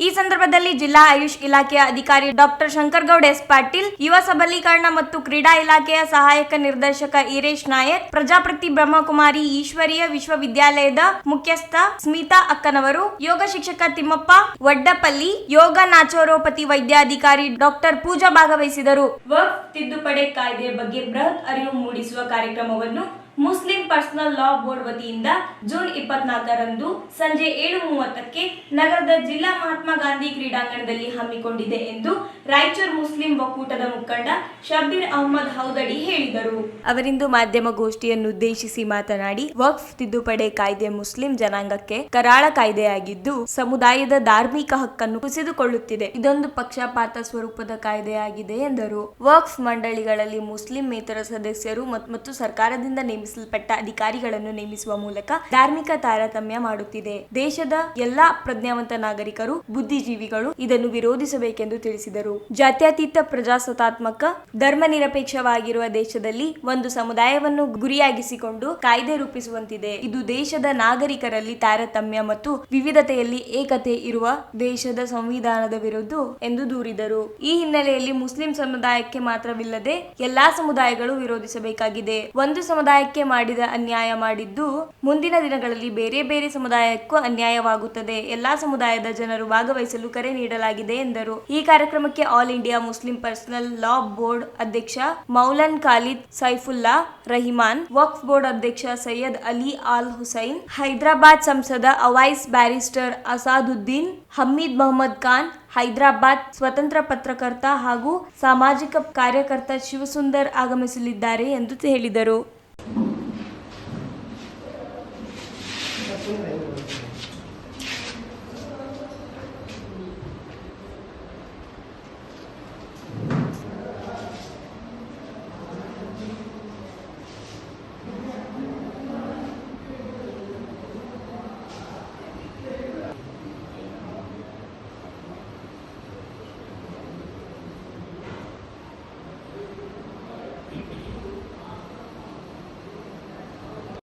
ಈ ಸಂದರ್ಭದಲ್ಲಿ ಜಿಲ್ಲಾ ಆಯುಷ್ ಇಲಾಖೆಯ ಅಧಿಕಾರಿ ಡಾಕ್ಟರ್ ಶಂಕರಗೌಡ ಎಸ್ ಪಾಟೀಲ್, ಯುವ ಸಬಲೀಕರಣ ಮತ್ತು ಕ್ರೀಡಾ ಇಲಾಖೆಯ ಸಹಾಯಕ ನಿರ್ದೇಶಕ ಈರೇಶ್ ನಾಯಕ್, ಪ್ರಜಾಪತಿ ಬ್ರಹ್ಮಕುಮಾರಿ ಈಶ್ವರೀಯ ವಿಶ್ವವಿದ್ಯಾಲಯದ ಮುಖ್ಯಸ್ಥ ಸ್ಮಿತಾ ಅಕ್ಕನವರು, ಯೋಗ ಶಿಕ್ಷಕ ತಿಮ್ಮಪ್ಪ ವಡ್ಡಪಲ್ಲಿ, ಯೋಗ ನ್ಯಾಚುರೋಪತಿ ವೈದ್ಯಾಧಿಕಾರಿ ಡಾಕ್ಟರ್ ಪೂಜಾ ಭಾಗವಹಿಸಿದರು. ವಕ್ಫ್ ತಿದ್ದುಪಡಿ ಕಾಯ್ದೆ ಬಗ್ಗೆ ಬೃಹತ್ ಅರಿವು ಮೂಡಿಸುವ ಕಾರ್ಯಕ್ರಮವನ್ನು ಮುಸ್ಲಿಂ ಪರ್ಸನಲ್ ಲಾ ಬೋರ್ಡ್ ವತಿಯಿಂದ ಜೂನ್ 24ರಂದು ಸಂಜೆ 7:30ಕ್ಕೆ ನಗರದ ಜಿಲ್ಲಾ ಮಹಾತ್ಮ ಗಾಂಧಿ ಕ್ರೀಡಾಂಗಣದಲ್ಲಿ ಹಮ್ಮಿಕೊಂಡಿದೆ ಎಂದು ರಾಯಚೂರು ಮುಸ್ಲಿಂ ಒಕ್ಕೂಟದ ಮುಖಂಡ ಶಬ್ಬೀರ್ ಅಹಮದ್ ಹೌದಡಿ ಹೇಳಿದರು. ಅವರಿಂದು ಮಾಧ್ಯಮಗೋಷ್ಠಿಯನ್ನುದ್ದೇಶಿಸಿ ಮಾತನಾಡಿ, ವಕ್ಫ್ ತಿದ್ದುಪಡಿ ಕಾಯ್ದೆ ಮುಸ್ಲಿಂ ಜನಾಂಗಕ್ಕೆ ಕರಾಳ ಕಾಯ್ದೆಯಾಗಿದ್ದು ಸಮುದಾಯದ ಧಾರ್ಮಿಕ ಹಕ್ಕನ್ನು ಕುಸಿದುಕೊಳ್ಳುತ್ತಿದೆ. ಇದೊಂದು ಪಕ್ಷಪಾತ ಸ್ವರೂಪದ ಕಾಯ್ದೆಯಾಗಿದೆ ಎಂದರು. ವಕ್ಫ್ ಮಂಡಳಿಗಳಲ್ಲಿ ಮುಸ್ಲಿಮೇತರ ಸದಸ್ಯರು ಮತ್ತು ಸರ್ಕಾರದಿಂದ ನೇಮಿಸಲ್ಪಟ್ಟ ಅಧಿಕಾರಿಗಳನ್ನು ನೇಮಿಸುವ ಮೂಲಕ ಧಾರ್ಮಿಕ ತಾರತಮ್ಯ ಮಾಡುತ್ತಿದೆ. ದೇಶದ ಎಲ್ಲಾ ಪ್ರಜ್ಞಾವಂತ ನಾಗರಿಕರು, ಬುದ್ಧಿಜೀವಿಗಳು ಇದನ್ನು ವಿರೋಧಿಸಬೇಕೆಂದು ತಿಳಿಸಿದರು. ಜಾತ್ಯತೀತ ಪ್ರಜಾಸತ್ತಾತ್ಮಕ ಧರ್ಮ ನಿರಪೇಕ್ಷವಾಗಿರುವ ದೇಶದಲ್ಲಿ ಒಂದು ಸಮುದಾಯವನ್ನು ಗುರಿಯಾಗಿಸಿಕೊಂಡು ಕಾಯ್ದೆ ರೂಪಿಸುವಂತಿದೆ. ಇದು ದೇಶದ ನಾಗರಿಕರಲ್ಲಿ ತಾರತಮ್ಯ ಮತ್ತು ವಿವಿಧತೆಯಲ್ಲಿ ಏಕತೆ ಇರುವ ದೇಶದ ಸಂವಿಧಾನದ ವಿರುದ್ಧ ಎಂದು ದೂರಿದರು. ಈ ಹಿನ್ನೆಲೆಯಲ್ಲಿ ಮುಸ್ಲಿಂ ಸಮುದಾಯಕ್ಕೆ ಮಾತ್ರವಿಲ್ಲದೆ ಎಲ್ಲಾ ಸಮುದಾಯಗಳು ವಿರೋಧಿಸಬೇಕಾಗಿದೆ. ಒಂದು ಸಮುದಾಯಕ್ಕೆ ಮಾಡಿದ ಅನ್ಯಾಯ ಮಾಡಿದ್ದು ಮುಂದಿನ ದಿನಗಳಲ್ಲಿ ಬೇರೆ ಬೇರೆ ಸಮುದಾಯಕ್ಕೂ ಅನ್ಯಾಯವಾಗುತ್ತದೆ. ಎಲ್ಲಾ ಸಮುದಾಯದ ಜನರು ಭಾಗವಹಿಸಲು ಕರೆ ನೀಡಲಾಗಿದೆ ಎಂದರು. ಈ ಕಾರ್ಯಕ್ರಮಕ್ಕೆ all India Muslim personal law board ಅಧ್ಯಕ್ಷ ಮೌಲನ್ ಖಾಲಿದ್ ಸೈಫುಲ್ಲಾ ರಹಿಮಾನ್, ವಕ್ಫ್ ಬೋರ್ಡ್ ಅಧ್ಯಕ್ಷ ಸೈಯದ್ ಅಲಿ ಆಲ್ ಹುಸೈನ್, ಹೈದರಾಬಾದ್ ಸಂಸದ ಅವೈಸ್ ಬ್ಯಾರಿಸ್ಟರ್ ಅಸಾದುದ್ದೀನ್, ಹಮೀದ್ ಮೊಹಮ್ಮದ್ ಖಾನ್, ಹೈದರಾಬಾದ್ ಸ್ವತಂತ್ರ ಪತ್ರಕರ್ತ ಹಾಗೂ ಸಾಮಾಜಿಕ ಕಾರ್ಯಕರ್ತ ಶಿವಸುಂದರ್ ಆಗಮಿಸಲಿದ್ದಾರೆ ಎಂದು ಹೇಳಿದರು.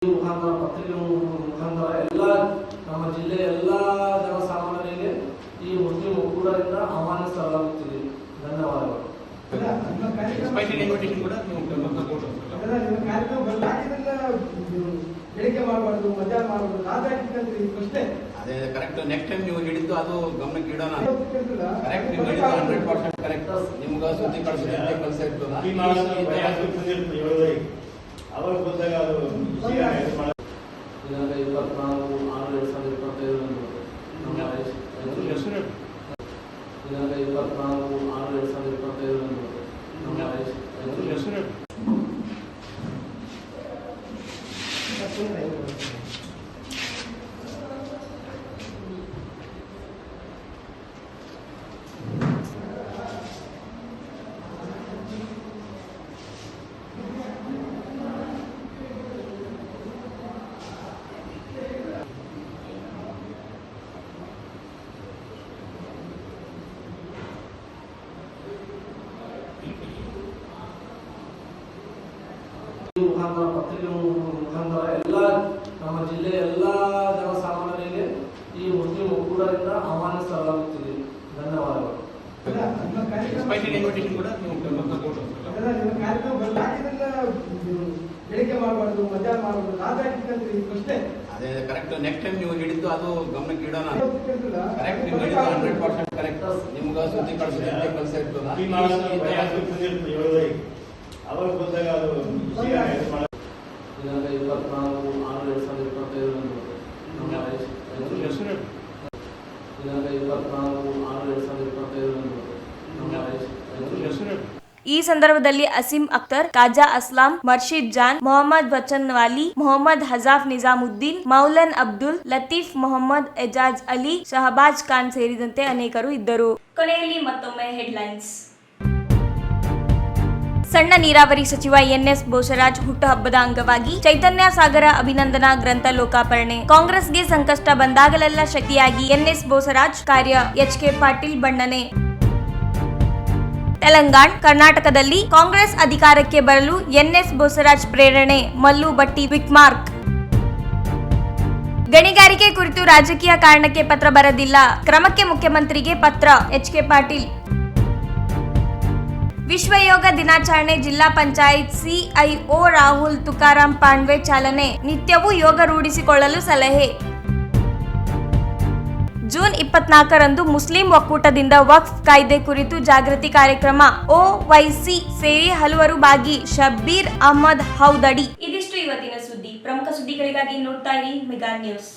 ಮುಖಾಂತರ ಪತ್ರಿಕೆ ಮುಖಾಂತರ ಎಲ್ಲ ನಮ್ಮ ಜಿಲ್ಲೆಯ ಎಲ್ಲ ಜನಸಾಮಾನ್ಯರಿಗೆ ಈ ಮುಸ್ಲಿಂ ಒಕ್ಕೂಟದಿಂದ ಆಹ್ವಾನಿಸಲಾಗುತ್ತಿದೆ. ಧನ್ಯವಾದಗಳು. ಬೆಳಿಗ್ಗೆ ಮಾಡಬಾರ್ದು, ಮಧ್ಯಾಹ್ನ ಮಾಡಬಾರ್ದು, ಅದೇ ಕರೆಕ್ಟ್. ನೆಕ್ಸ್ಟ್ ಟೈಮ್ ನೀವು ಹಿಡಿದು ಅದು ಗಮನಕ್ಕೆ ಇಡೋಣ. ಕರೆಕ್ಟ್, ನೀವು ಹಿಡಿದು 100% ಕರೆಕ್ಟ್. ನಿಮ್ಗೆ ಸುದ್ದಿ ಕಳಿಸೋದಕ್ಕೆ ಕೆಲಸ ಇರ್ತದ. ಅವರು ಬಂದಾಗ ಅದು ದಿನಾಂಕ 24/6/2025 ಮುಖಾಂತರ ಪತ್ರಿಕೆ ಮುಖಾಂತರ ಎಲ್ಲ ನಮ್ಮ ಜಿಲ್ಲೆಯ ಎಲ್ಲ ಜನಸಾಮಾನ್ಯರಿಗೆ ಈ ಮುಸ್ಲಿಂ ಒಕ್ಕೂಟದಿಂದ ಆಹ್ವಾನಿಸಲಾಗುತ್ತಿದೆ. ಧನ್ಯವಾದಗಳು. ಬೆಳಿಗ್ಗೆ ಮಾಡಬಾರ್ದು, ಮಧ್ಯಾಹ್ನ ಮಾಡಬಾರ್ದು, ಅದೇ ಕರೆಕ್ಟ್. ನೆಕ್ಸ್ಟ್ ಟೈಮ್ ನೀವು ಹಿಡಿದು ಅದು ಗಮನಕ್ಕೆ ಇಡೋಣ. ಕರೆಕ್ಟ್, ನೀವು ಹಿಡಿದು 100% ಕರೆಕ್ಟ್. ನಿಮ್ಗೆ ಸುದ್ದಿ ಕಳಿಸೋದಕ್ಕೆ ಕೆಲಸ ಇರ್ತದ. ಅವರು ಬಂದಾಗ ಅದು ದಿನಾಂಕ 24/6/2025 ಈ ಸಂದರ್ಭದಲ್ಲಿ ಅಸೀಂ ಅಖ್ತರ್, ಕಾಜಾ ಅಸ್ಲಾಂ, ಮರ್ಷಿದ್ ಜಾನ್, ಮೊಹಮ್ಮದ್ ವಚನ್ ವಾಲಿ, ಮೊಹಮ್ಮದ್ ಹಜಾಫ್ ನಿಜಾಮುದ್ದೀನ್, ಮೌಲನ್ ಅಬ್ದುಲ್ ಲತೀಫ್, ಮೊಹಮ್ಮದ್ ಎಜಾಜ್ ಅಲಿ, ಶಹಬಾಜ್ ಖಾನ್ ಸೇರಿದಂತೆ ಅನೇಕರು ಇದ್ದರು. ಕೊನೆಯಲ್ಲಿ ಮತ್ತೊಮ್ಮೆ ಹೆಡ್ಲೈನ್ಸ್. ಸಣ್ಣ ನೀರಾವರಿ ಸಚಿವ ಎನ್ಎಸ್ ಬೋಸರಾಜ್ ಹುಟ್ಟುಹಬ್ಬದ ಅಂಗವಾಗಿ ಚೈತನ್ಯ ಸಾಗರ ಅಭಿನಂದನಾ ಗ್ರಂಥ ಲೋಕಾರ್ಪಣೆ. ಕಾಂಗ್ರೆಸ್ಗೆ ಸಂಕಷ್ಟ ಬಂದಾಗಲೆಲ್ಲ ಶಕ್ತಿಯಾಗಿ ಎನ್ಎಸ್ ಬೋಸರಾಜ್ ಕಾರ್ಯ. ಎಚ್ಕೆ ಪಾಟೀಲ್ ಬಣ್ಣನೆ. ತೆಲಂಗಾಣ ಕರ್ನಾಟಕದಲ್ಲಿ ಕಾಂಗ್ರೆಸ್ ಅಧಿಕಾರಕ್ಕೆ ಬರಲು ಎನ್ಎಸ್ ಬೋಸರಾಜ್ ಪ್ರೇರಣೆ. ಮಲ್ಲು ಬಟ್ಟಿ ವಿಕ್ಮಾರ್ಕ್. ಗಣಿಗಾರಿಕೆ ಕುರಿತು ರಾಜಕೀಯ ಕಾರಣಕ್ಕೆ ಪತ್ರ ಬರೆದಿಲ್ಲ, ಕ್ರಮಕ್ಕೆ ಮುಖ್ಯಮಂತ್ರಿಗೆ ಪತ್ರ. ಎಚ್ಕೆ ಪಾಟೀಲ್. ವಿಶ್ವ ಯೋಗ ದಿನಾಚರಣೆ ಜಿಲ್ಲಾ ಪಂಚಾಯತ್ ಸಿಐಒ ರಾಹುಲ್ ತುಕಾರಾಂ ಪಾಂಡ್ವೆ ಚಾಲನೆ. ನಿತ್ಯವೂ ಯೋಗ ರೂಢಿಸಿಕೊಳ್ಳಲು ಸಲಹೆ. ಜೂನ್ 24ರಂದು ಮುಸ್ಲಿಂ ಒಕ್ಕೂಟದಿಂದ ವಕ್ಫ್ ಕಾಯ್ದೆ ಕುರಿತು ಜಾಗೃತಿ ಕಾರ್ಯಕ್ರಮ. OYC ಸೇರಿ ಹಲವರು ಭಾಗಿ. ಶಬ್ಬೀರ್ ಅಹಮದ್ ಹೌದಡಿ. ಇದಿಷ್ಟು ಇವತ್ತಿನ ಸುದ್ದಿ. ಪ್ರಮುಖ ಸುದ್ದಿಗಳಿಗಾಗಿ ನೋಡ್ತಾ ಇರಿ ಮೆಗಾ ನ್ಯೂಸ್.